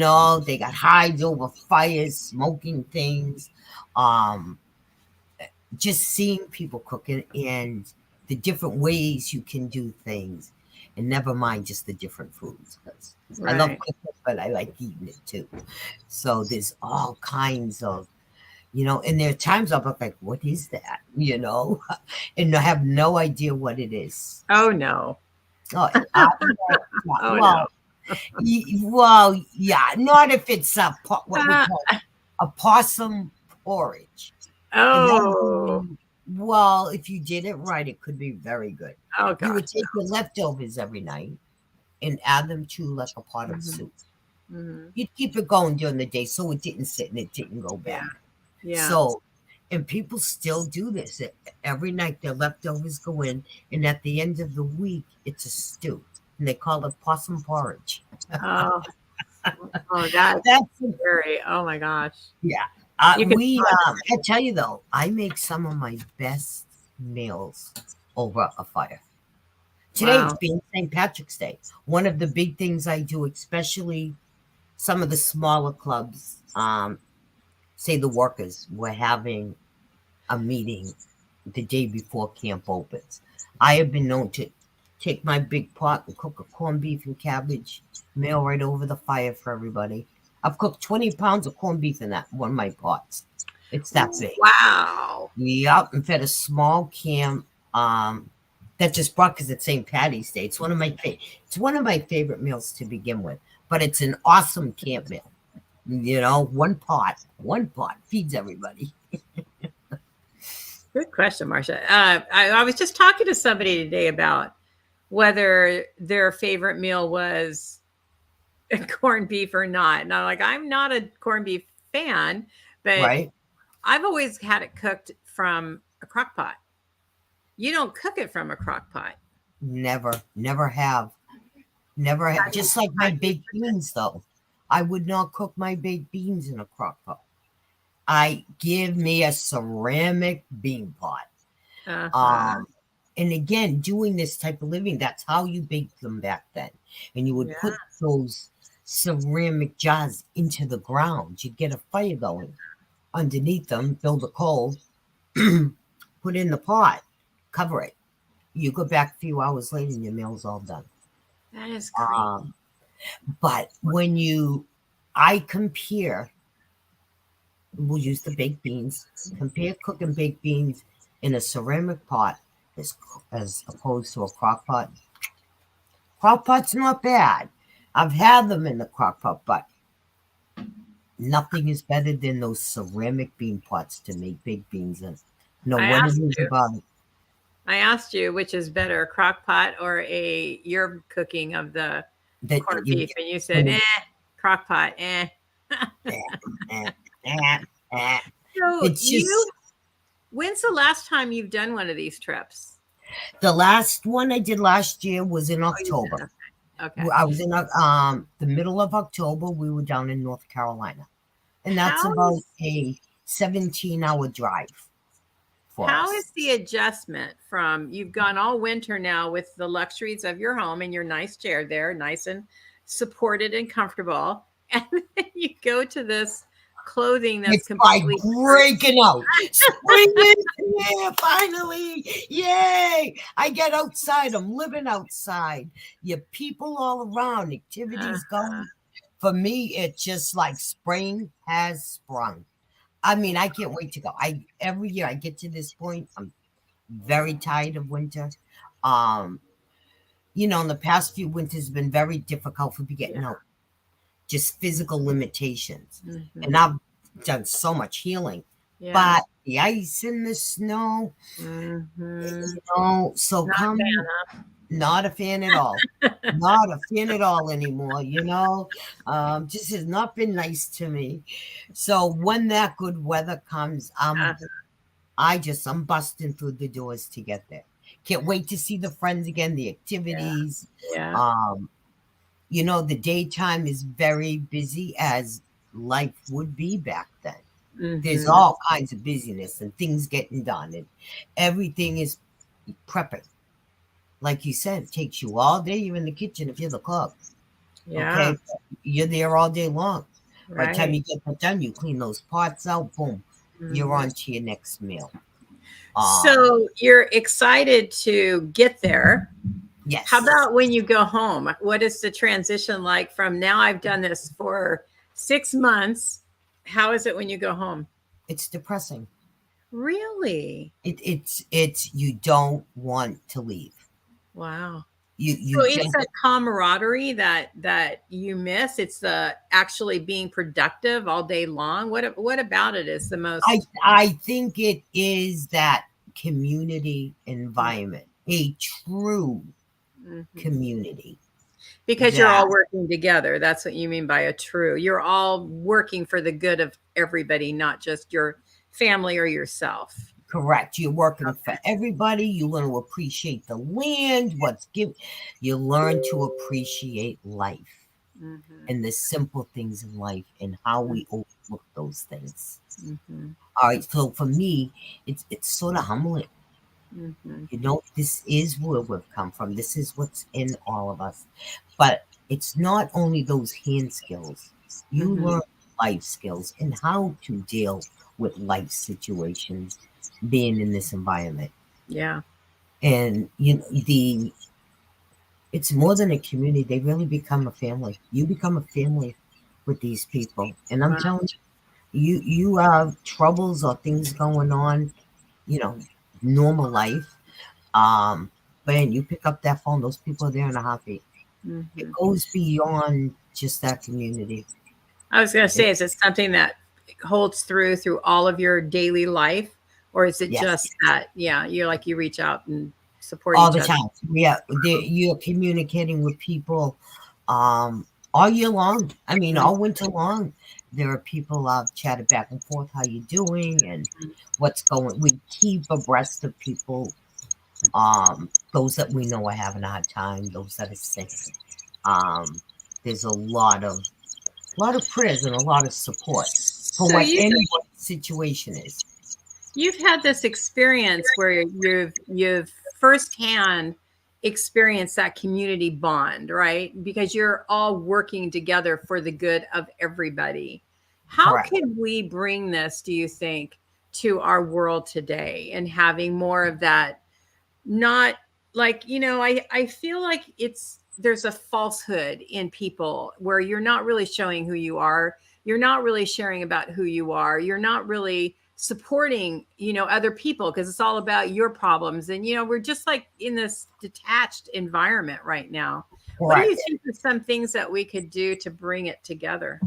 got hides over fires, smoking things. Um, just seeing people cooking and the different ways you can do things, and never mind just the different foods. 'Cause I love
Right.
cooking, but I like eating it too. So there's all kinds of. And there are times I'll be like, what is that? And I have no idea what it is.
Oh no.
Oh, yeah,
Oh no.
well, yeah, not if it's what we
Uh,
call a possum porridge. And that would
oh.
be, well, if you did it right, it could be very good.
Oh
You
gosh.
would take your leftovers every night and add them to like a pot of
Mm-hmm.
soup.
Mm-hmm.
You'd keep it going during the day so it didn't sit and it didn't go
Yeah.
bad.
Yeah.
So, and people still do this. Every night their leftovers go in, and at the end of the week, it's a stew. And they call it possum porridge.
Oh. Oh, that's
That's,
scary. Oh my gosh.
yeah.
You can.
I tell you though, I make some of my best meals over a fire. Today, it's
Wow.
being St. Patrick's Day. One of the big things I do, especially some of the smaller clubs, say the workers, were having a meeting the day before camp opens. I have been known to take my big pot and cook a corned beef and cabbage meal right over the fire for everybody. I've cooked 20 pounds of corned beef in that one of my pots. It's that big.
Wow.
Yep, and fed a small camp that just brought because it's St. Patty's Day. It's one of my favorite meals to begin with, but it's an awesome camp meal. One pot feeds everybody.
Good question, Marcia. I was just talking to somebody today about whether their favorite meal was corned beef or not. And I'm like, I'm not a corned beef fan, but
Right?
I've always had it cooked from a crock pot. You don't cook it from a crock pot.
Never have. Never have. Just like my baked beans, though. I would not cook my baked beans in a crock pot. I give me a ceramic bean pot.
Uh-huh.
Um, and again, doing this type of living, that's how you baked them back then. And you would
Yeah.
put those ceramic jars into the ground. You'd get a fire going underneath them, build a coal, put in the pot, cover it. You go back a few hours later and your meal's all done.
That is crazy.
Um, but I compare, we'll use the baked beans, compare cooking baked beans in a ceramic pot as opposed to a crock pot. Crock pot's not bad. I've had them in the crock pot, but nothing is better than those ceramic bean pots to make baked beans in. No
I
one
asked
is
you.
about it.
I asked you which is better, a crock pot or your cooking of the
That
corned
you
beef, and you said, crock pot, eh.
eh, eh, eh.
So
It's just
when's the last time you've done one of these trips?
the last one I did last year was in
Oh, you
October.
did. Okay.
I was in the middle of October. We were down in North Carolina, and that's
How
about
is
a 17-hour drive for
how
us.
is the adjustment from you've gone all winter now with the luxuries of your home and your nice chair there, nice and supported and comfortable, and then you go to this clothing that's
It's like
completely
breaking out. Spring is here, finally. Yay. I get outside. I'm living outside. Your people all around, activities going. For me, it's just like spring has sprung. I mean, I can't wait to go. Every year I get to this point, I'm very tired of winter. Um, in the past few winters have been very difficult for me getting out. Just physical limitations. And I've done so much healing.
Yeah.
But the ice and the snow, so
Not
come, not a fan at all. Not a fan at all anymore, just has not been nice to me. So when that good weather comes, I'm busting through the doors to get there. Can't wait to see the friends again, the activities.
Yeah.
The daytime is very busy as life would be back then. There's all kinds of busyness and things getting done, and everything is prepping. Like you said, it takes you all day. You're in the kitchen if you're the cook.
Yeah.
Okay. You're there all day long. By the time
Right.
you get that done, you clean those pots out, boom, you're on to your next meal.
So you're excited to get there.
Yes.
How about when you go home? What is the transition like from now? I've done this for 6 months. How is it when you go home?
It's depressing.
Really?
It's you don't want to leave.
Wow.
You
So it's that camaraderie that you miss. It's the actually being productive all day long. What about it is the most?
I think it is that community environment, a true community.
Because you're all working together. That's what you mean by a true. You're all working for the good of everybody, not just your family or yourself.
Correct. You're working for everybody. You learn to appreciate the land, what's given. You learn to appreciate life and the simple things in life and how we overlook those things. All right. So for me, it's sort of humbling. This is where we've come from. This is what's in all of us. But it's not only those hand skills. You learn life skills and how to deal with life situations being in this environment.
Yeah.
And it's more than a community. They really become a family. You become a family with these people. And I'm telling you have troubles or things going on, normal life. But you pick up that phone, those people are there in a heartbeat. It goes beyond just that community.
I was going to say, is it something that holds through all of your daily life, or is it just that? Yeah, you reach out and support
all
each
the
other.
time. Yeah, you're communicating with people all year long. I mean, all winter long. There are people I've chatted back and forth. How you doing and what's going? We keep abreast of people. Those that we know are having a hard time. Those that are sick. There's a lot of prayers and a lot of support for what anyone's situation is.
You've had this experience where you've firsthand experienced that community bond, right? Because you're all working together for the good of everybody. How can we bring this, do you think, to our world today and having more of that? Not like, I feel like there's a falsehood in people where you're not really showing who you are. You're not really sharing about who you are. You're not really supporting, other people because it's all about your problems. And, we're just like in this detached environment right now. What do you think are some things that we could do to bring it together?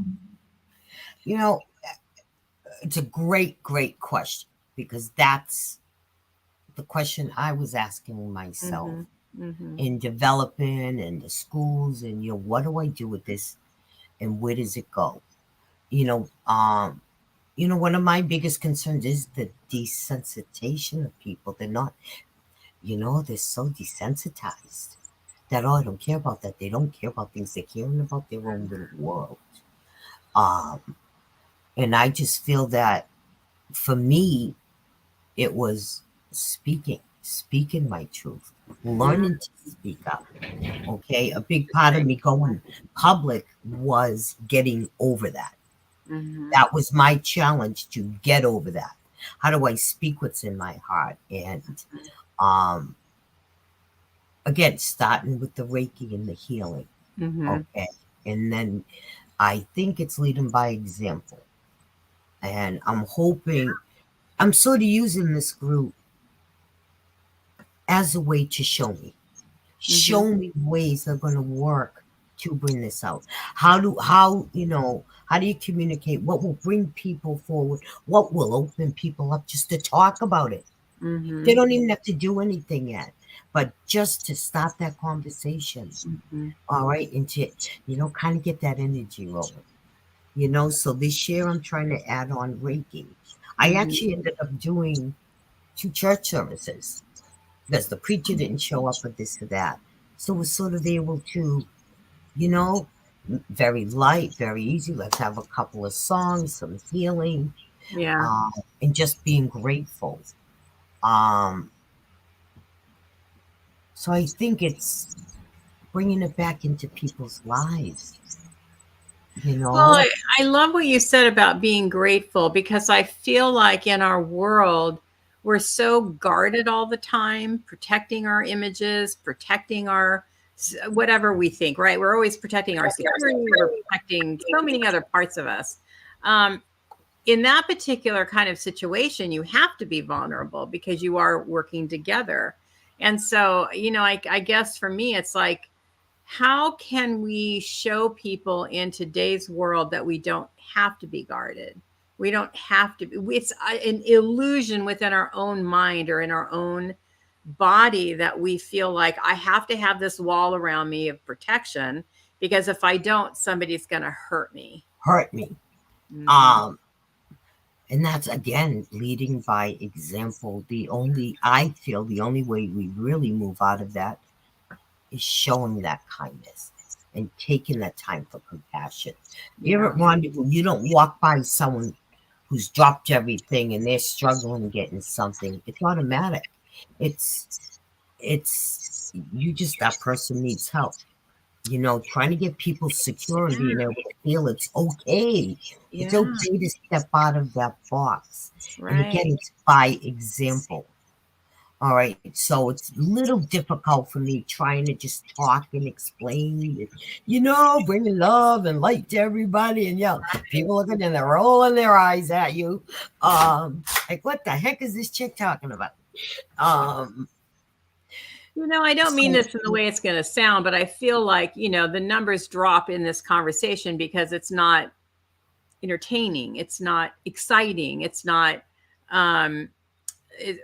It's a great, great question because that's the question I was asking myself in developing and the schools and, what do I do with this and where does it go? One of my biggest concerns is the desensitization of people. They're not, they're so desensitized that, I don't care about that. They don't care about things. They're caring about their own little world. And I just feel that for me, it was speaking. speaking my truth,
Yeah.
learning to speak up. Okay, a big part of me going public was getting over that.
Mm-hmm.
That was my challenge, to get over that. How do I speak what's in my heart? And um, again, starting with the Reiki and the healing.
Mm-hmm.
Okay, and then I think it's leading by example. And I'm hoping, I'm sort of using this group as a way to
Mm-hmm.
show me ways that are going to work to bring this out. How do you communicate? What will bring people forward? What will open people up just to talk about it? They
Mm-hmm.
don't even have to do anything yet, but just to start that conversation.
Mm-hmm.
All right. And to, kind of get that energy rolling. So this year I'm trying to add on Reiki. I
Mm-hmm.
actually ended up doing 2 church services because the preacher didn't show up for this or that. So we're sort of able to, you know, very light, very easy. Let's have a couple of songs, some healing,
Yeah.
and just being grateful. Um, so I think it's bringing it back into people's lives, you
Well,
know?
I love what you said about being grateful because I feel like in our world, we're so guarded all the time, protecting our images, protecting our whatever we think, right? We're always protecting our security, we're protecting so many other parts of us. Um, in that particular kind of situation, you have to be vulnerable because you are working together. And so, I guess for me, it's like, how can we show people in today's world that we don't have to be guarded? We don't have to be, it's an illusion within our own mind or in our own body that we feel like I have to have this wall around me of protection because if I don't, somebody's going to hurt me.
Hurt me.
Hmm.
Um, and that's again leading by example. I feel the only way we really move out of that is showing that kindness and taking that time for compassion. You're
Yeah.
at Rendezvous, you don't walk by someone who's dropped everything and they're struggling getting something. It's automatic. It's it's you just that person needs help. Trying to get people secure and being able to feel it's okay. It's
Yeah.
okay to step out of that box. And again,
Right.
it's by example. All right, so it's a little difficult for me trying to just talk and explain, bringing love and light to everybody, and people looking and they're rolling their eyes at you, like what the heck is this chick talking about? Um,
I don't mean
so
this in the way it's going to sound, but I feel like, the numbers drop in this conversation because it's not entertaining. It's not exciting. It's not, um,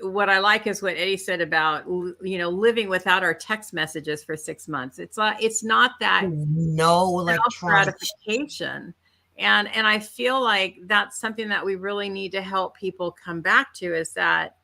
what I like is what Eddie said about, living without our text messages for 6 months. It's not that
no
self
electronics.
gratification. And I feel like that's something that we really need to help people come back to is that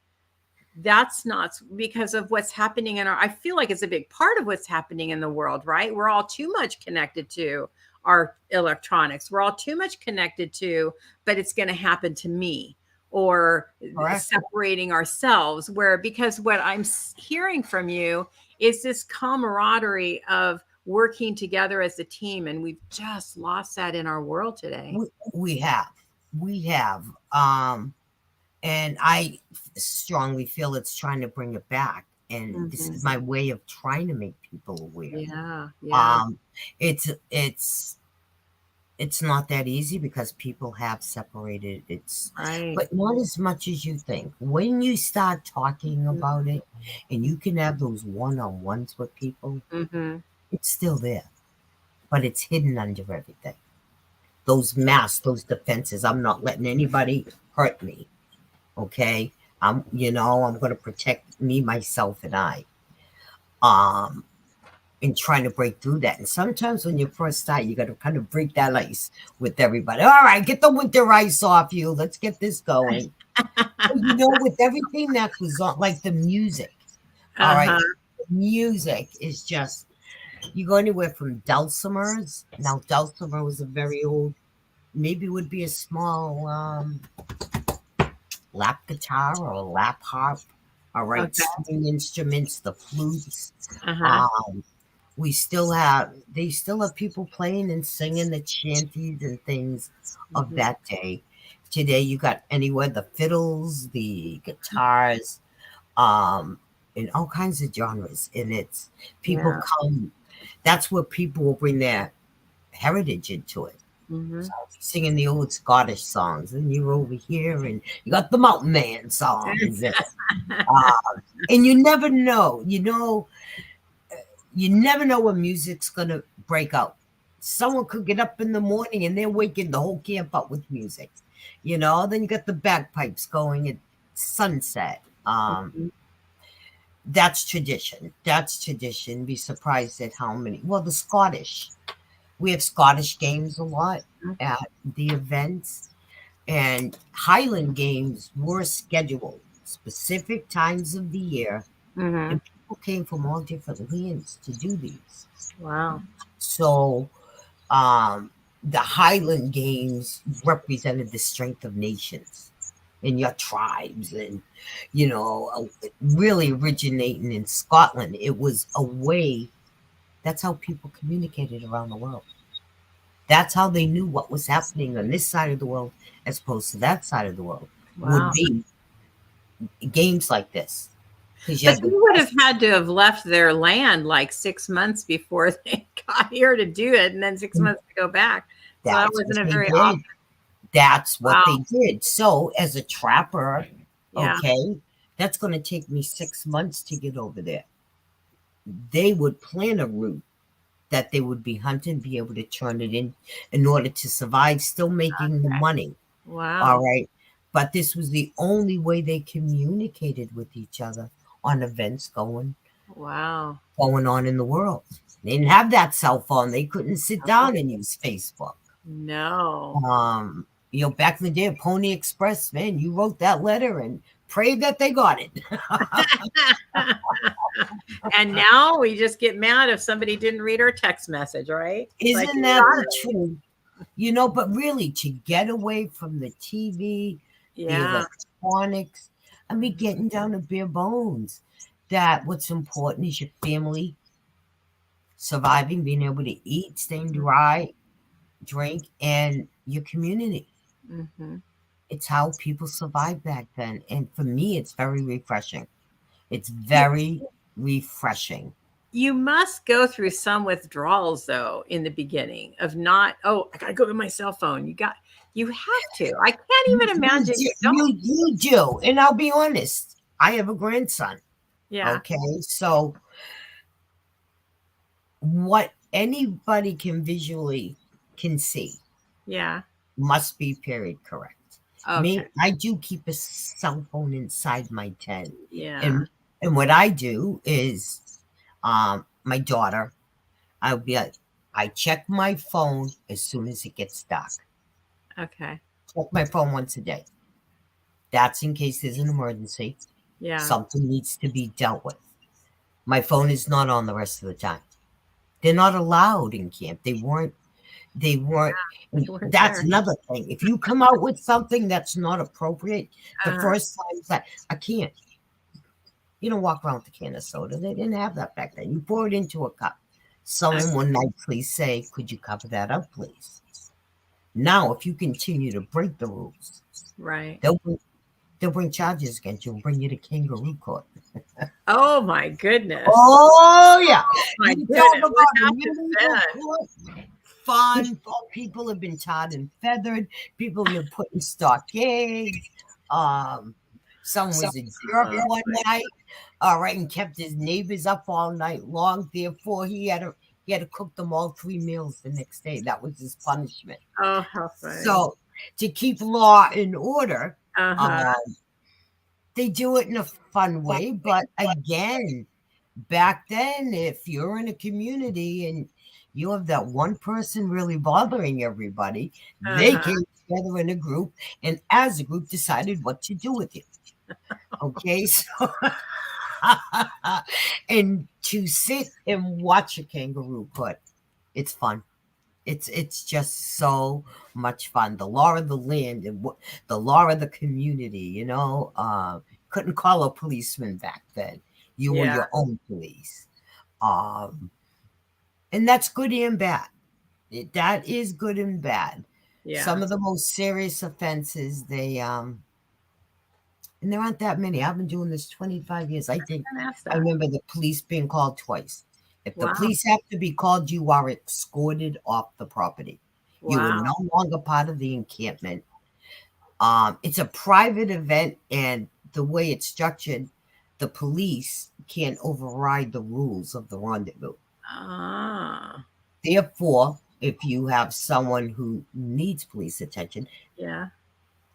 that's not because of what's happening I feel like it's a big part of what's happening in the world, right? We're all too much connected to our electronics. We're all too much connected to, but it's going to happen to me, or
Correct.
separating ourselves, where because what I'm hearing from you is this camaraderie of working together as a team. And we've just lost that in our world today.
We have, and I strongly feel it's trying to bring it back. And this
Mhm.
is my way of trying to make people aware.
Yeah. Yeah.
Um, it's it's it's not that easy because people have separated.
Right.
But not as much as you think. When you start talking about it, and you can have those one-on-ones with people,
Mm-hmm.
it's still there, but it's hidden under everything. Those masks, those defenses. I'm not letting anybody hurt me. Okay, I'm going to protect me, myself, and I. Um, and trying to break through that. And sometimes when you first start, you got to kind of break that ice with everybody. All right, get the winter ice off you. Let's get this going. But, with everything that goes on, like the music. All right,
Uh-huh.
the music is just you go anywhere from dulcimers. Now, dulcimer was a very old, maybe would be a small lap guitar or a lap harp. All right,
Okay.
string instruments, the flutes.
Uh-huh.
Um, they still have people playing and singing the chanties and things of
Mhm.
that day. Today, you got anywhere the fiddles, the guitars, um, in all kinds of genres. And it's people
Yeah.
come, that's where people will bring their heritage into it.
Hmm.
So singing the old Scottish songs, and you're over here, and you got the Mountain Man songs, and you never know. You never know when music's gonna break out. Someone could get up in the morning and they're waking the whole camp up with music. Then you got the bagpipes going at sunset. That's tradition. That's tradition. Be surprised at how many. Well, the Scottish. We have Scottish games a lot at the events, and Highland games were scheduled specific times of the year,
Hmm.
and people came from all different lands to do these.
Wow.
So, um, the Highland games represented the strength of nations and your tribes, and really originating in Scotland. It was a way. That's how people communicated around the world. That's how they knew what was happening on this side of the world as opposed to that side of the world. Would
Wow.
be games like this, because you
But
had
they
the
would have
best.
had to have left their land like 6 months before they got here to do it, and then 6 months to go back. So that
That's what
wasn't a
they
very
did.
often.
That's what
Wow.
they did. So, as a trapper,
Yeah.
okay, that's going to take me 6 months to get over there. They would plan a route that they would be hunting, be able to turn it in order to survive, still making the money. All
Wow.
right. But this was the only way they communicated with each other on events
Wow.
going on in the world. They didn't have that cell phone. They couldn't sit down and use Facebook.
No.
Back in the day, Pony Express, man, you wrote that letter and prayed that they got it.
And now we just get mad if somebody didn't read our text message, right? It's like,
Isn't
you
that
got
the
it.
truth? But really, to get away from the TV, the
Yeah.
electronics, I mean,
Mhm.
getting down to bare bones, that what's important is your family surviving, being able to eat, staying dry, drink, and your community.
Mhm.
It's how people survived back then. And for me, it's very refreshing. It's
You
very refreshing.
you must go through some withdrawals though in the beginning of not, oh, I gotta go to my cell phone. You have to. I can't
You,
even
you,
imagine
do,
you don't.
you do. And I'll be honest, I have a grandson.
Yeah.
Okay. So, what anybody can see
Yeah.
must be period correct.
Okay.
Me, I do keep a cell phone inside my tent.
Yeah.
And what I do is my daughter, I'll be like, I check my phone as soon as it gets dark.
Okay.
Check my phone once a day. That's in case there's an emergency.
Yeah.
Something needs to be dealt with. My phone is not on the rest of the time. They're not allowed in camp. They weren't.
They weren't
That's
there.
another thing. If you come out with something that's not appropriate, the
Uh,
first time it's like, I can't. You don't walk around with a can of soda. They didn't have that back then. You pour it into a cup.
okay.
Someone would nicely say, could you cover that up, please? Now, if you continue to break the rules,
Right.
they'll they'll bring charges against you and bring you to kangaroo court.
Oh my goodness.
Oh yeah,
My
you talk
goodness. What
about
happened
medieval
then?
court. Fun. People have been tarred and feathered. People have been put in stockades. Um, Someone was a jerk
Oh
one
my.
night. All right, and kept his neighbors up all night long. Therefore, he had to cook them all 3 meals the next day. That was his punishment.
Oh, how funny.
So to keep law and order,
Uh-huh.
um, they do it in a fun way. But again, back then, if you're in a community and you have that one person really bothering everybody, they
Uh-huh.
came together in a group and as a group decided what to do with you. Okay, so and to sit and watch a kangaroo court, it's fun. It's just so much fun. The law of the land and the law of the community, couldn't call a policeman back then. You were
Yeah.
your own police. And that's good and bad. That is good and bad. Some
Yeah.
of the most serious offenses, and there aren't that many. I've been doing this 25 years. I think
I asked
I
that.
remember the police being called twice. If the
Wow.
police have to be called, you are escorted off the property. You are
Wow.
no longer part of the encampment. It's a private event, and the way it's structured, the police can't override the rules of the rendezvous.
Ah.
Therefore, if you have someone who needs police attention,
Yeah.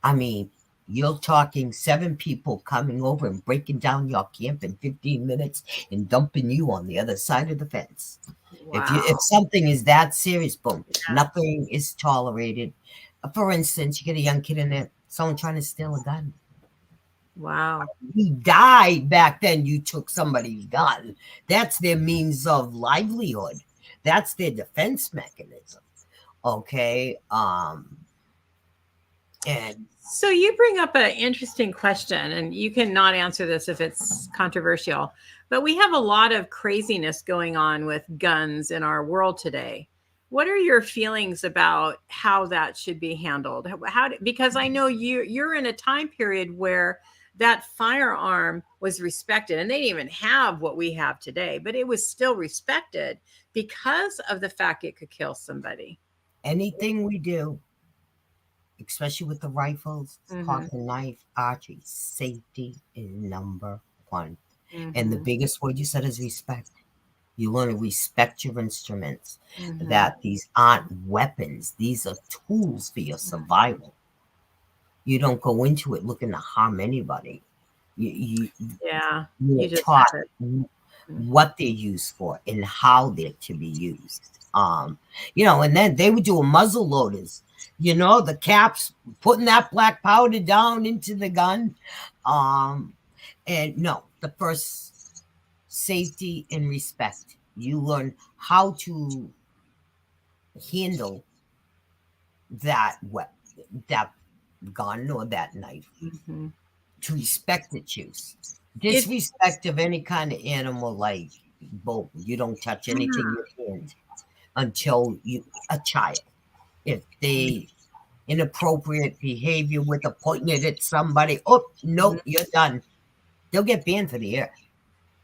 I mean, you're talking 7 people coming over and breaking down your camp in 15 minutes and dumping you on the other side of the fence. If
Wow.
something is that serious, boom,
Yeah.
nothing is tolerated. For instance, you get a young kid in there, someone trying to steal a gun.
Wow.
He died back then. You took somebody's gun. That's their means of livelihood. That's their defense mechanism. Okay. And
So you bring up an interesting question, and you cannot answer this if it's controversial, but we have a lot of craziness going on with guns in our world today. What are your feelings about how that should be handled? Because I know you're in a time period where that firearm was respected, and they didn't even have what we have today, but it was still respected because of the fact it could kill somebody.
anything we do, especially with the rifles,
Hmm.
pocket knife, archery, safety is number one. And the
Hmm.
biggest word you said is respect. You learn to respect your instruments,
Hmm.
that these aren't weapons, these are tools for your survival. You don't go into it looking to harm anybody.
Yeah, you
You're
just
taught
have it. Mm.
what they're used for and how they're to be used. And then they would do a muzzle loaders, the caps, putting that black powder down into the gun. And no, the first safety and respect. You learn how to handle that gun or that knife,
Mhm.
to respect its use.
It's
Disrespect of any kind of animal, like bolt, you don't touch anything
mm,
you hand until a child. If they inappropriate behavior with a pointing it at somebody, oh
mhm.
no, you're done. They'll get banned for the year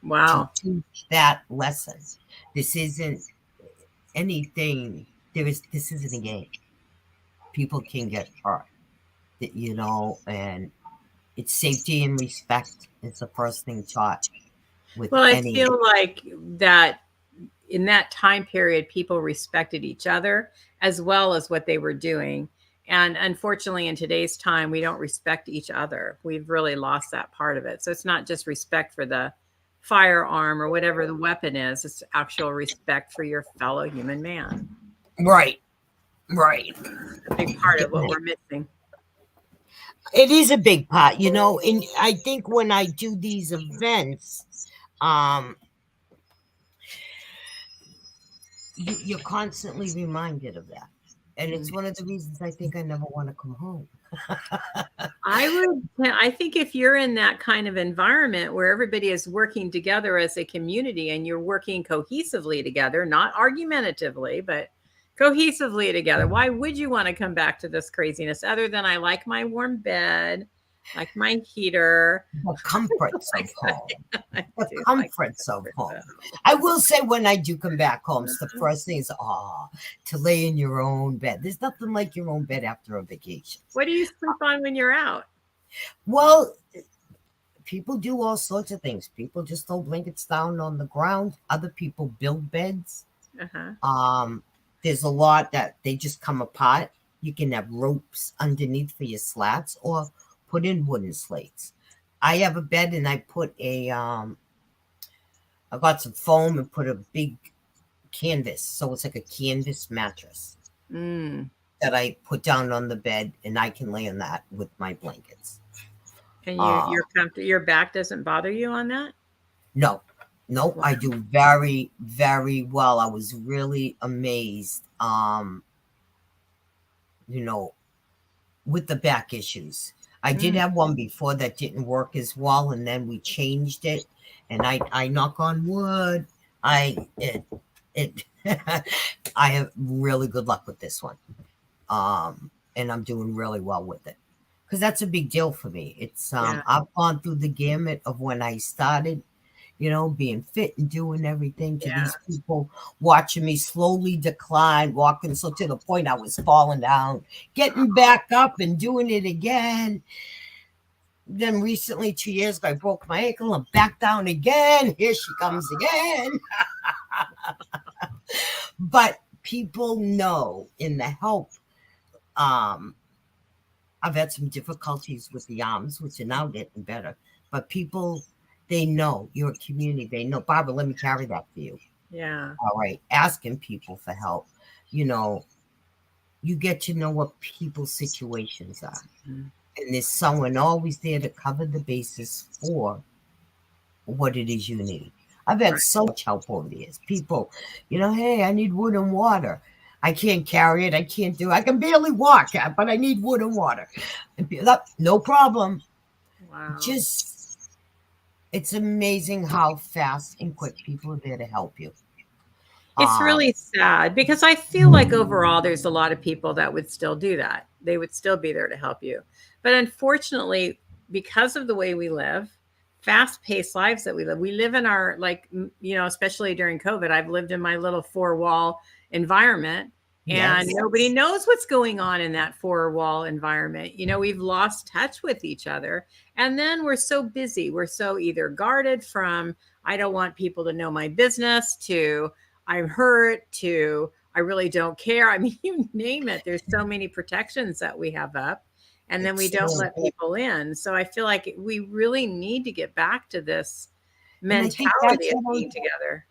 to
Wow.
teach that lesson. This isn't anything. This isn't a game. People can get hurt, and it's safety and respect is the first thing taught with
Well, I
any.
feel like that in that time period, people respected each other as well as what they were doing. And unfortunately, in today's time, we don't respect each other. We've really lost that part of it. So it's not just respect for the firearm or whatever the weapon is, it's actual respect for your fellow human man.
Right, right.
A big part of what we're missing.
It is a big part, and I think when I do these events, um, you're constantly reminded of that. And it's one of the reasons I think I never want to come home.
I think if you're in that kind of environment where everybody is working together as a community and you're working cohesively together, not argumentatively, but cohesively together, why would you want to come back to this craziness other than I like my warm bed, like my heater?
The comforts of home.
I
The
do like
comforts of home. I will say when I do come back home, the first thing is, to lay in your own bed. There's nothing like your own bed after a vacation.
What do you sleep on when you're out?
Well, people do all sorts of things. People just throw blankets down on the ground. Other people build beds.
Uh-huh.
There's a lot that they just come apart. You can have ropes underneath for your slats or put in wooden slates. I have a bed and I put I got some foam and put a big canvas. So it's like a canvas mattress
Mm.
that I put down on the bed and I can lay on that with my blankets.
And
Uh,
you're comfortable. Your back doesn't bother you on that?
no, no,
Wow.
I do very, very well. I was really amazed. You know, with the back issues. I did have one before that didn't work as well, and then we changed it. And I knock on wood, it I have really good luck with this one. And I'm doing really well with it because that's a big deal for me. It's
Yeah.
I've gone through the gamut of when I started, being fit and doing everything to
Yeah.
these people watching me slowly decline, walking so to the point I was falling down, getting back up and doing it again. Then recently, 2 years ago, I broke my ankle and back down again. Here she comes again. But people know in the help. I've had some difficulties with the arms, which are now getting better. But people, they know you're a community. They know, Barbara, let me carry that for you.
Yeah.
All right. Asking people for help. You get to know what people's situations are.
Mm.
And there's someone always there to cover the basis for what it is you need. I've had
Right.
so much help over the years. People, hey, I need wood and water. I can't carry it. I can't do it. I can barely walk, but I need wood and water. No problem.
Wow.
It's amazing how fast and quick people are there to help you.
It's really sad because I feel like overall there's a lot of people that would still do that. They would still be there to help you. But unfortunately, because of the way we live, fast-paced lives that we live in our, like, especially during COVID, I've lived in my little four-wall environment, and nobody knows what's going on in that four-wall environment. We've lost touch with each other, and then we're so busy. We're so either guarded from, I don't want people to know my business, to I'm hurt, to I really don't care. I mean, you name it. There's so many protections that we have up, and then we don't let people in. So I feel like we really need to get back to this mentality of being together.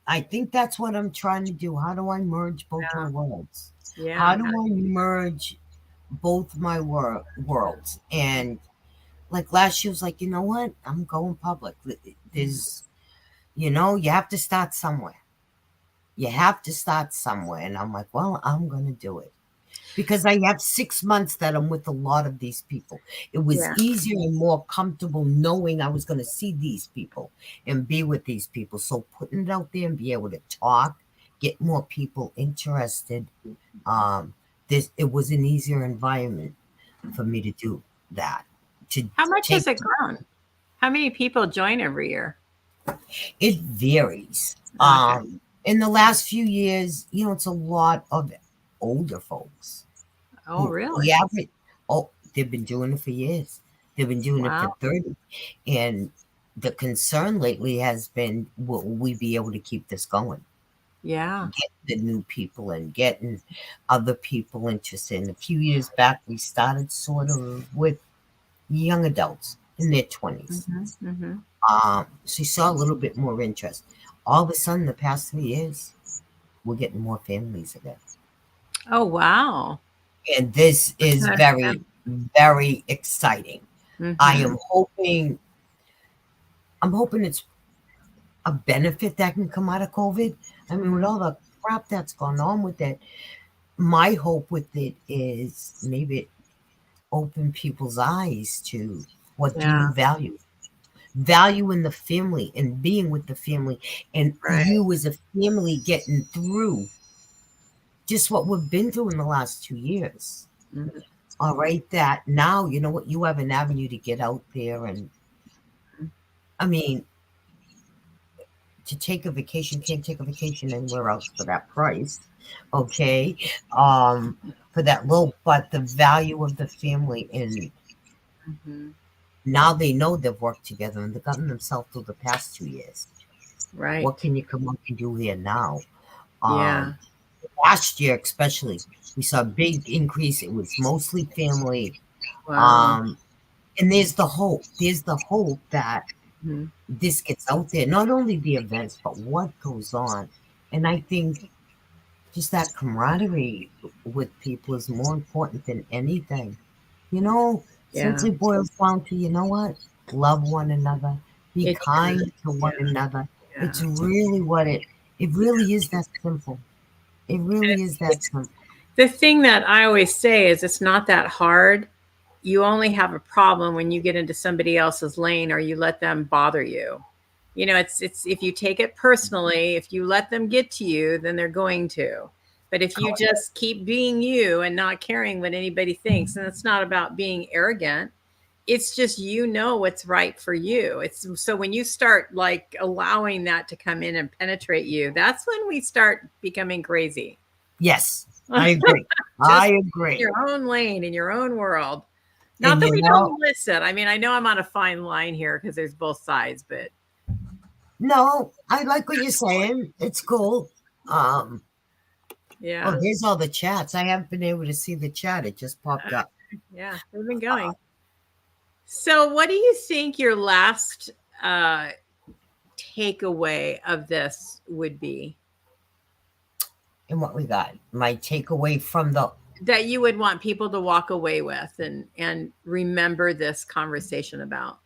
I think that's what I'm trying to do. How do I merge both my worlds?
Yeah.
How do I merge both my worlds? And like last year was like, you know what? I'm going public. There's, you have to start somewhere. You have to start somewhere. And I'm like, well, I'm going to do it. Because I have 6 months that I'm with a lot of these people. It was easier and more comfortable knowing I was going to see these people and be with these people. So putting it out there and be able to talk, get more people interested. It was an easier environment for me to do that.
How much has it grown? How many people join every year?
It varies.
Okay.
In the last few years, it's a lot of older folks.
Oh, really?
Yeah. They've been doing it for years. They've been doing it for 30. And the concern lately has been, will we be able to keep this going?
Yeah.
Getting the new people and getting other people interested. And a few years back, we started sort of with young adults in their 20s. So you saw a little bit more interest. All of a sudden, the past 3 years, we're getting more families again.
Oh, wow.
And this is very, very exciting. I'm hoping it's a benefit that can come out of COVID. I mean, with all the crap that's gone on with it, my hope with it is maybe it open people's eyes to what do you value. Value in the family and being with the family, and you as a family getting through just what we've been through in the last 2 years. All right, that now, you know what, you have an avenue to get out there. And I mean, to take a vacation, can't take a vacation anywhere else for that price. Okay. For that low, but the value of the family, and now they know they've worked together and they've gotten themselves through the past 2 years.
Right.
What can you come up and do here now?
Yeah.
Last year, especially, we saw a big increase. It was mostly family.
Wow.
And there's the hope. There's the hope that this gets out there. Not only the events, but what goes on. And I think just that camaraderie with people is more important than anything. Simply boils down to, you know what? Love one another. Be kind to one another.
Yeah.
It's really what it really is that simple. It really is that simple.
The thing that I always say is it's not that hard you only have a problem when you get into somebody else's lane or you let them bother you. You know, it's if you take it personally, if you let them get to you, then they're going to. But if you just keep being you and not caring what anybody thinks, and it's not about being arrogant, it's just you know what's right for you. It's so when you start like allowing that to come in and penetrate you, that's when we start becoming crazy.
Yes, I agree.
Just
I
in
agree.
your own lane, in your own world. Not
And
that
you
we
know,
don't listen. I mean, I know I'm on a fine line here because there's both sides, but
no, I like what you're saying. It's cool. Oh,
yeah,
there's all the chats. I haven't been able to see the chat. It just popped up.
yeah, we've been going. So, what do you think your last takeaway of this would be?
And what we got? My takeaway from the
That you would want people to walk away with and remember this conversation about?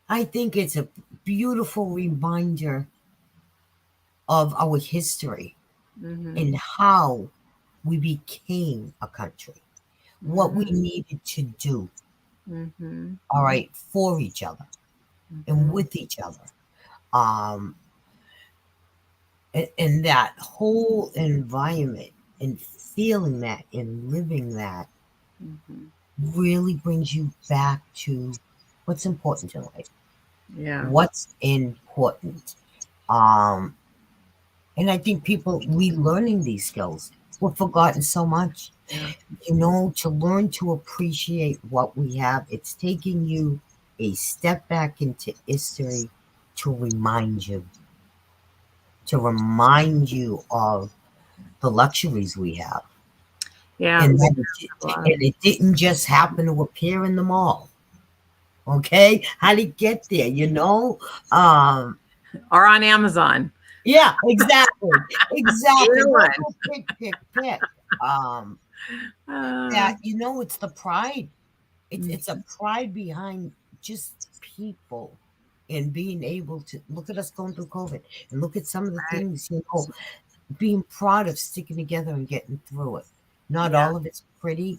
I think it's a beautiful reminder of our history
Mm-hmm.
and how we became a country, what we needed to do,
Mm-hmm.
all right, for each other and with each other. Um, and that whole environment and feeling that and living that
Mm-hmm.
really brings you back to what's important in life.
Yeah.
What's important. Um, and I think people relearning these skills, we've forgotten so much.
Yeah.
You know, to learn to appreciate what we have, it's taking you a step back into history to remind you of the luxuries we have.
Yeah.
And it didn't just happen to appear in the mall. Okay, how did it get there? You know, um,
Or on Amazon.
yeah, exactly, exactly.
Either
Well,
one.
pick. Um,
Uh,
that you know, it's the pride. It's a
mm,
pride behind just people and being able to look at us going through COVID and look at some of the
right.
things, you know, being proud of sticking together and getting through it. Not
Yeah.
all of it's pretty.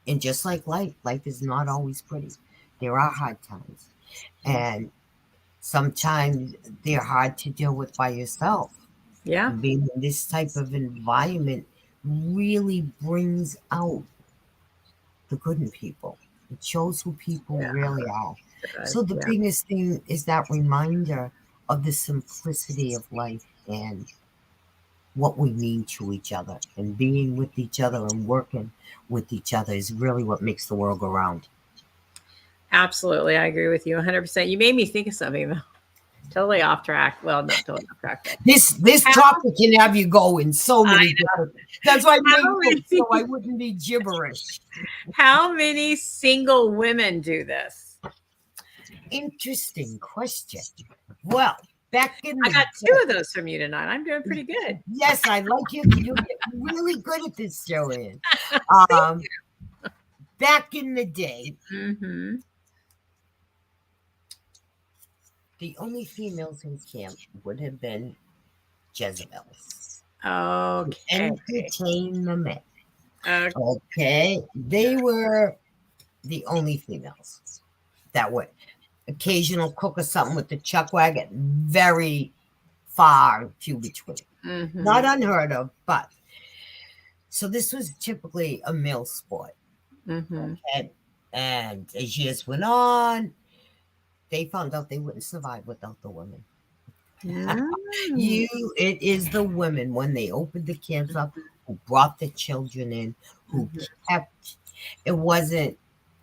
And just like life is not always pretty. There are hard times. And sometimes they're hard to deal with by yourself.
Yeah.
And being in this type of environment really brings out the good in people. It shows who people
Yeah.
really are.
It does.
So the
Yeah.
biggest thing is that reminder of the simplicity of life and what we mean to each other. And being with each other and working with each other is really what makes the world go round.
Absolutely. I agree with you 100%. You made me think of something, though. Totally off track. Well, not totally off track, but
This
how,
topic can have you go in so
I
many
know.
different. That's why I made
How
notes so I
many,
wouldn't be gibberish.
how many single women do this?
Interesting question. Well, back in
I
the
got two
day,
of those from you tonight. I'm doing pretty good.
yes, I like you. You get really good at this, Joanne.
Thank
Um, back in the day,
you. Mm-hmm.
the only females in camp would have been Jezebels to
Okay.
entertain the men.
Okay.
Okay, they were the only females that would occasional cook or something with the chuck wagon. Very far few between.
Mm-hmm.
Not unheard of, but so this was typically a male sport.
Mm-hmm.
Okay. And as years went on, they found out they wouldn't survive without the women.
Mm.
You, it is the women when they opened the camps up who brought the children in, who
Mhm,
kept. It wasn't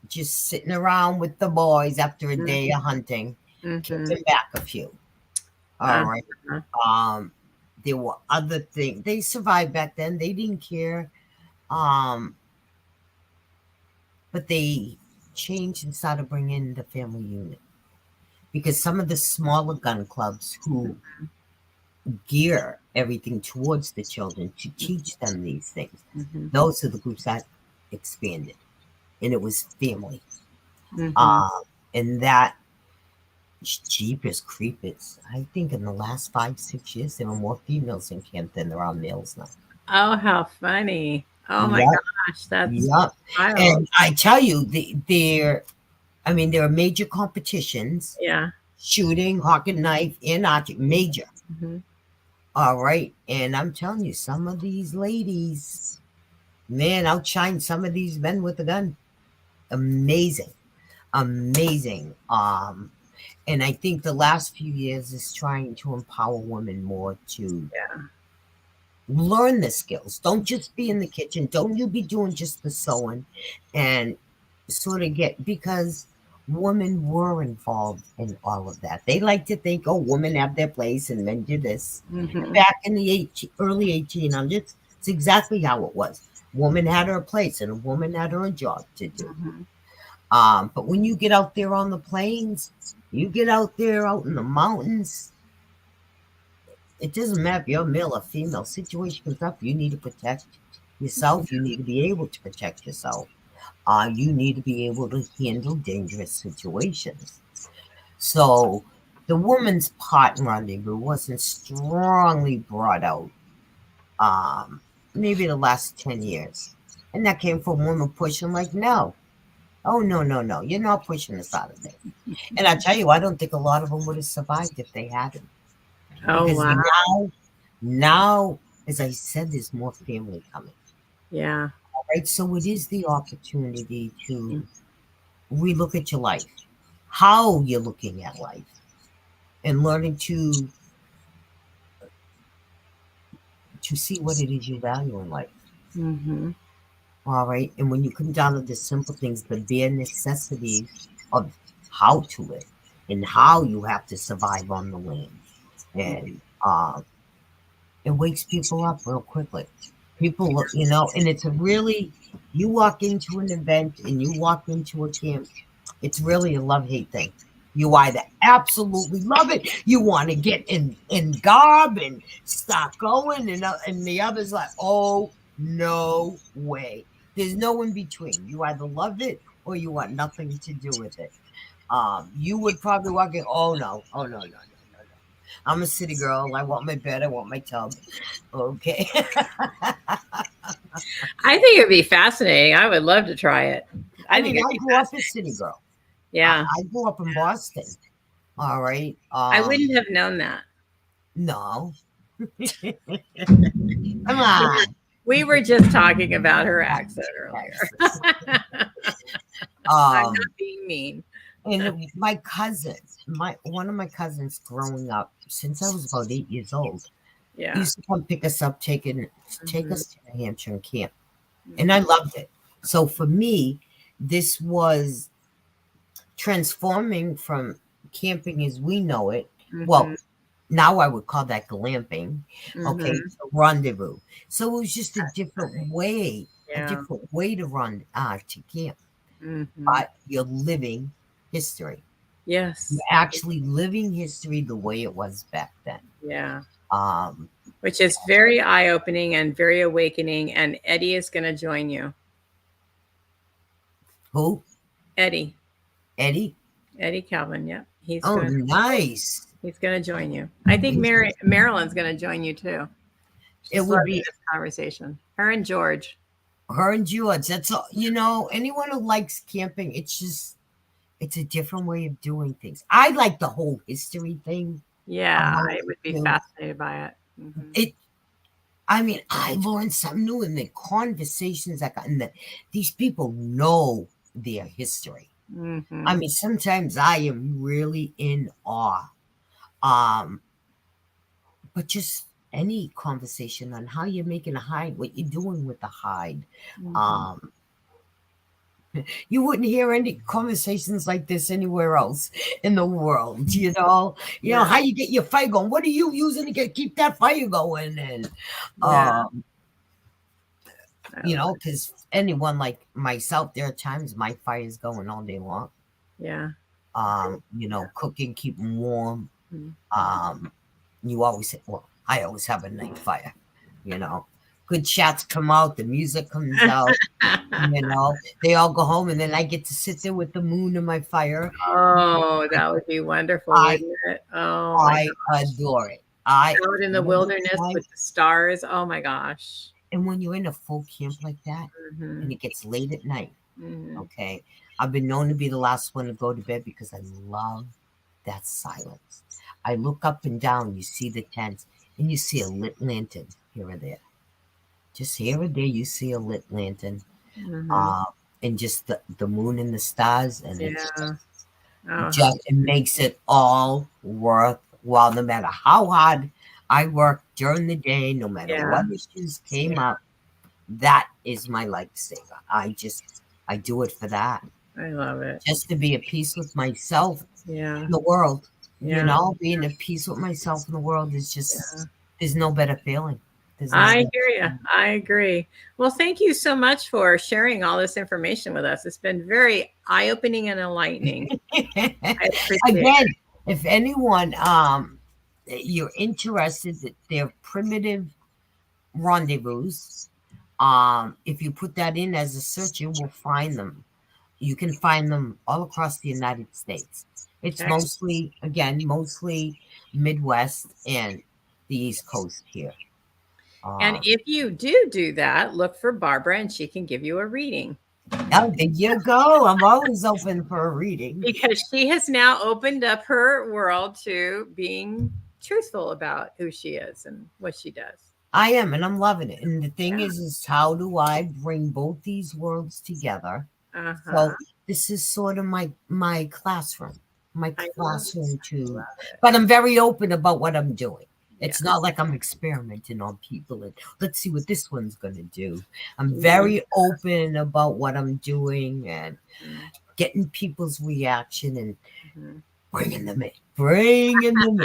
just sitting around with the boys after a day of hunting,
mhm,
kicking back a few. All right.
uh-huh.
Um, there were other things. They survived back then. They didn't care. Um, but they changed and started bringing the family unit because some of the smaller gun clubs who gear everything towards the children to teach them these things,
Mhm,
those are the groups that expanded, and it was family.
mhm.
Um, and that Jeepers creepers. I think in the last 5, 6 years, there were more females in camp than there are males now.
Oh, how funny. Oh my
Yep.
gosh, that's
Yep.
wild.
And I tell you, there are major competitions,
Yeah.
shooting, hook and knife, and archery, major.
Mhm.
All right. And I'm telling you, some of these ladies, man, outshine some of these men with a gun. Amazing. Amazing. And I think the last few years is trying to empower women more to
Yeah.
learn the skills. Don't just be in the kitchen. Don't you be doing just the sewing and sort of get, because women were involved in all of that. They like to think, oh, women have their place and men do this.
Mhm.
Back in the early 1800s, it's exactly how it was. Woman had her place and a woman had her job to do.
Mhm.
But when you get out there on the plains, you get out there out in the mountains, it doesn't matter if you're male or female. Situation comes up, you need to protect yourself. You need to be able to protect yourself. You need to be able to handle dangerous situations. So the woman's part in Rendezvous wasn't strongly brought out. Maybe the last 10 years. And that came from women pushing like, no, oh, no, no, no, you're not pushing us out of this. And I tell you, I don't think a lot of them would have survived if they hadn't.
Oh
Because
wow.
now, as I said, there's more family coming.
Yeah.
All right. So it is the opportunity to relook at your life, how you're looking at life, and learning to see what it is you value in life.
Mhm.
All right. And when you come down to the simple things, the bare necessities of how to live and how you have to survive on the land. And it wakes people up real quickly. People look, and it's a really, you walk into an event and you walk into a camp, it's really a love hate thing. You either absolutely love it, you want to get in garb and start going, and the other's like, oh, no way. There's no in between. You either love it or you want nothing to do with it. You would probably walk in, oh no, oh no, no, no, no, no. I'm a city girl. I want my bed. I want my tub. Okay.
I think it'd be fascinating. I would love to try it.
I
I think
mean,
it'd
I
be
grew up a
fascinating.
city girl.
Yeah.
I grew up in Boston. All right.
I wouldn't have known that.
No. Come on.
We were just talking about her accent earlier. I'm
Um,
not being mean.
and my cousin, my one of my cousins growing up, since I was about 8 years old,
Yeah.
used to come pick us up, take
Mhm.
us to New Hampshire and camp. And I
Mhm.
loved it. So for me, this was transforming from camping as we know it. Well,
Mhm.
now I would call that glamping, okay,
Mhm.
to rendezvous. So it was just a
Yeah.
different way to run to camp.
Mhm.
But you're living history. You're
Yes.
actually living history the way it was back then.
Yeah.
Um,
Which is very eye opening and very awakening. And Eddie is going to join you.
who?
Eddie.
Eddie?
Eddie Calvin. Yeah.
Oh, nice.
He's going to join you. I think Marilyn's going to join you too.
It
She's
would
loving
be
this conversation. Her and George.
her and George. That's all. Anyone who likes camping, it's a different way of doing things. I like the whole history thing
Yeah,
about
I
it
would be
too.
fascinated by it. Hmm.
It I mean, I learned something new in the conversations I got, and these people know their history. I
Hmm.
mean, sometimes I am really in awe. Um, but just any conversation on how you're making a hide, what you're doing with the hide.
Hmm.
Um, you wouldn't hear any conversations like this anywhere else in the world,
Yeah,
how you get your fire going. What are you using to keep that fire going? And
yeah.
um, because anyone like myself, there are times my fire is going all day long.
Yeah.
Cooking, keeping warm.
Mhm.
Um, you always say, well, I always have a night fire, you know. Good shots come out, the music comes out, they all go home, and then I get to sit there with the moon in my fire.
Oh, that would be wonderful,
I
wouldn't it? Oh my
I
gosh.
adore it. I
Out in the
Remember the
wilderness
time
with the stars. Oh my gosh.
And when you're in a full camp like that, and
Mhm.
it gets late at night,
Mhm.
okay, I've been known to be the last one to go to bed because I love that silence. I look up and down, you see the tents, and you see a lit lantern here or there. Just here or there, you see a lit lantern,
Mhm.
uh, and just the moon and the stars, and it's
Yeah. Oh, how
just it makes it all worthwhile. No matter how hard I work during the day, no matter
yeah.
what issues
Yeah.
came up, that is my lifesaver. I do it for that,
I love it.
just to be at peace with myself
Yeah.
in the world. You
Yeah.
know, being at peace with myself in the world is just
Yeah.
there's no better feeling. There's no
I
better
hear you. I agree. Well, thank you so much for sharing all this information with us. It's been very eye-opening and enlightening.
feeling.
I appreciate
Again, if anyone you're interested that they're primitive rendezvous, if you put that in as a search, you will find them. You can find them all across the United States.
it.
It's
Okay.
mostly Midwest and the East Coast here.
And
Um,
if you do that, look for Barbara and she can give you a reading
oh, there you go. I'm always open for a reading.
because she has now opened up her world to being truthful about who she is and what she does.
I am, and I'm loving it. And the thing
Yeah.
is how do I bring both these worlds together?
Uh-huh.
So this is sort of my classroom, my
I love
classroom
it.
too.
Love it.
But I'm very open about what I'm doing. It's not
Yes.
like I'm experimenting on people and let's see what this one's gonna do. I'm
Mhm.
very open about what I'm doing and
Mhm.
getting people's reaction and
Mhm.
bringing them in, bringing them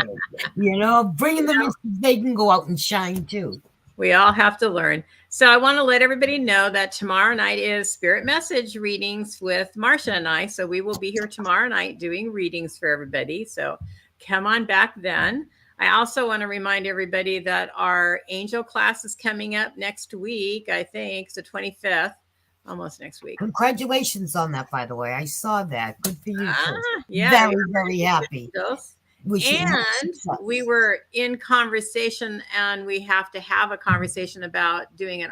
in so they can go out and shine too.
We all have to learn. So I want to let everybody know that tomorrow night is Spirit Message readings with Marcia and I. So we will be here tomorrow night doing readings for everybody. So come on back then. I also want to remind everybody that our angel class is coming up next week. I think it's the 25th, almost next week.
Congratulations on that, by the way. I saw that. Good for you too.
Yeah,
Very, very happy.
angels.
Wishing you
And we
success.
were in conversation, and we have to have a conversation about doing an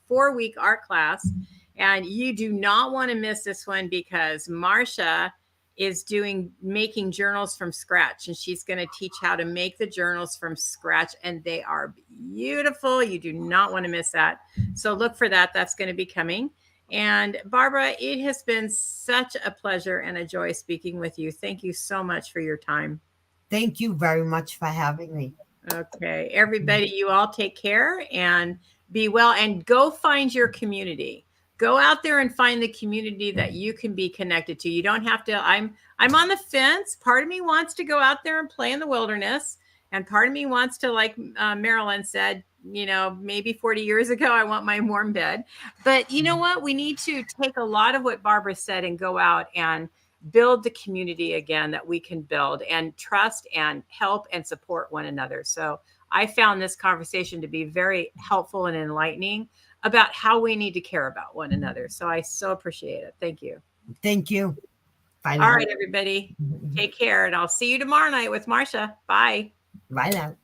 4-week art class. And you do not want to miss this one because Marcia is making journals from scratch, and she's going to teach how to make the journals from scratch, and they are beautiful. You do not want to miss that. So look for that. That's going to be coming. And Barbara, it has been such a pleasure and a joy speaking with you. Thank you so much for your time.
Thank you very much for having me.
Okay, everybody, you all take care and be well and go find your community. Go out there and find the community that you can be connected to. You don't have to I'm on the fence. Part of me wants to go out there and play in the wilderness, and part of me wants to, like Marilyn said, maybe 40 years ago, I want my warm bed. But you know what? We need to take a lot of what Barbara said and go out and build the community again that we can build and trust and help and support one another. So I found this conversation to be very helpful and enlightening about how we need to care about one another. So I so appreciate it. Thank you.
Thank you. Bye
All
now.
right, everybody. Take care. And I'll see you tomorrow night with Marcia. Bye.
Bye now.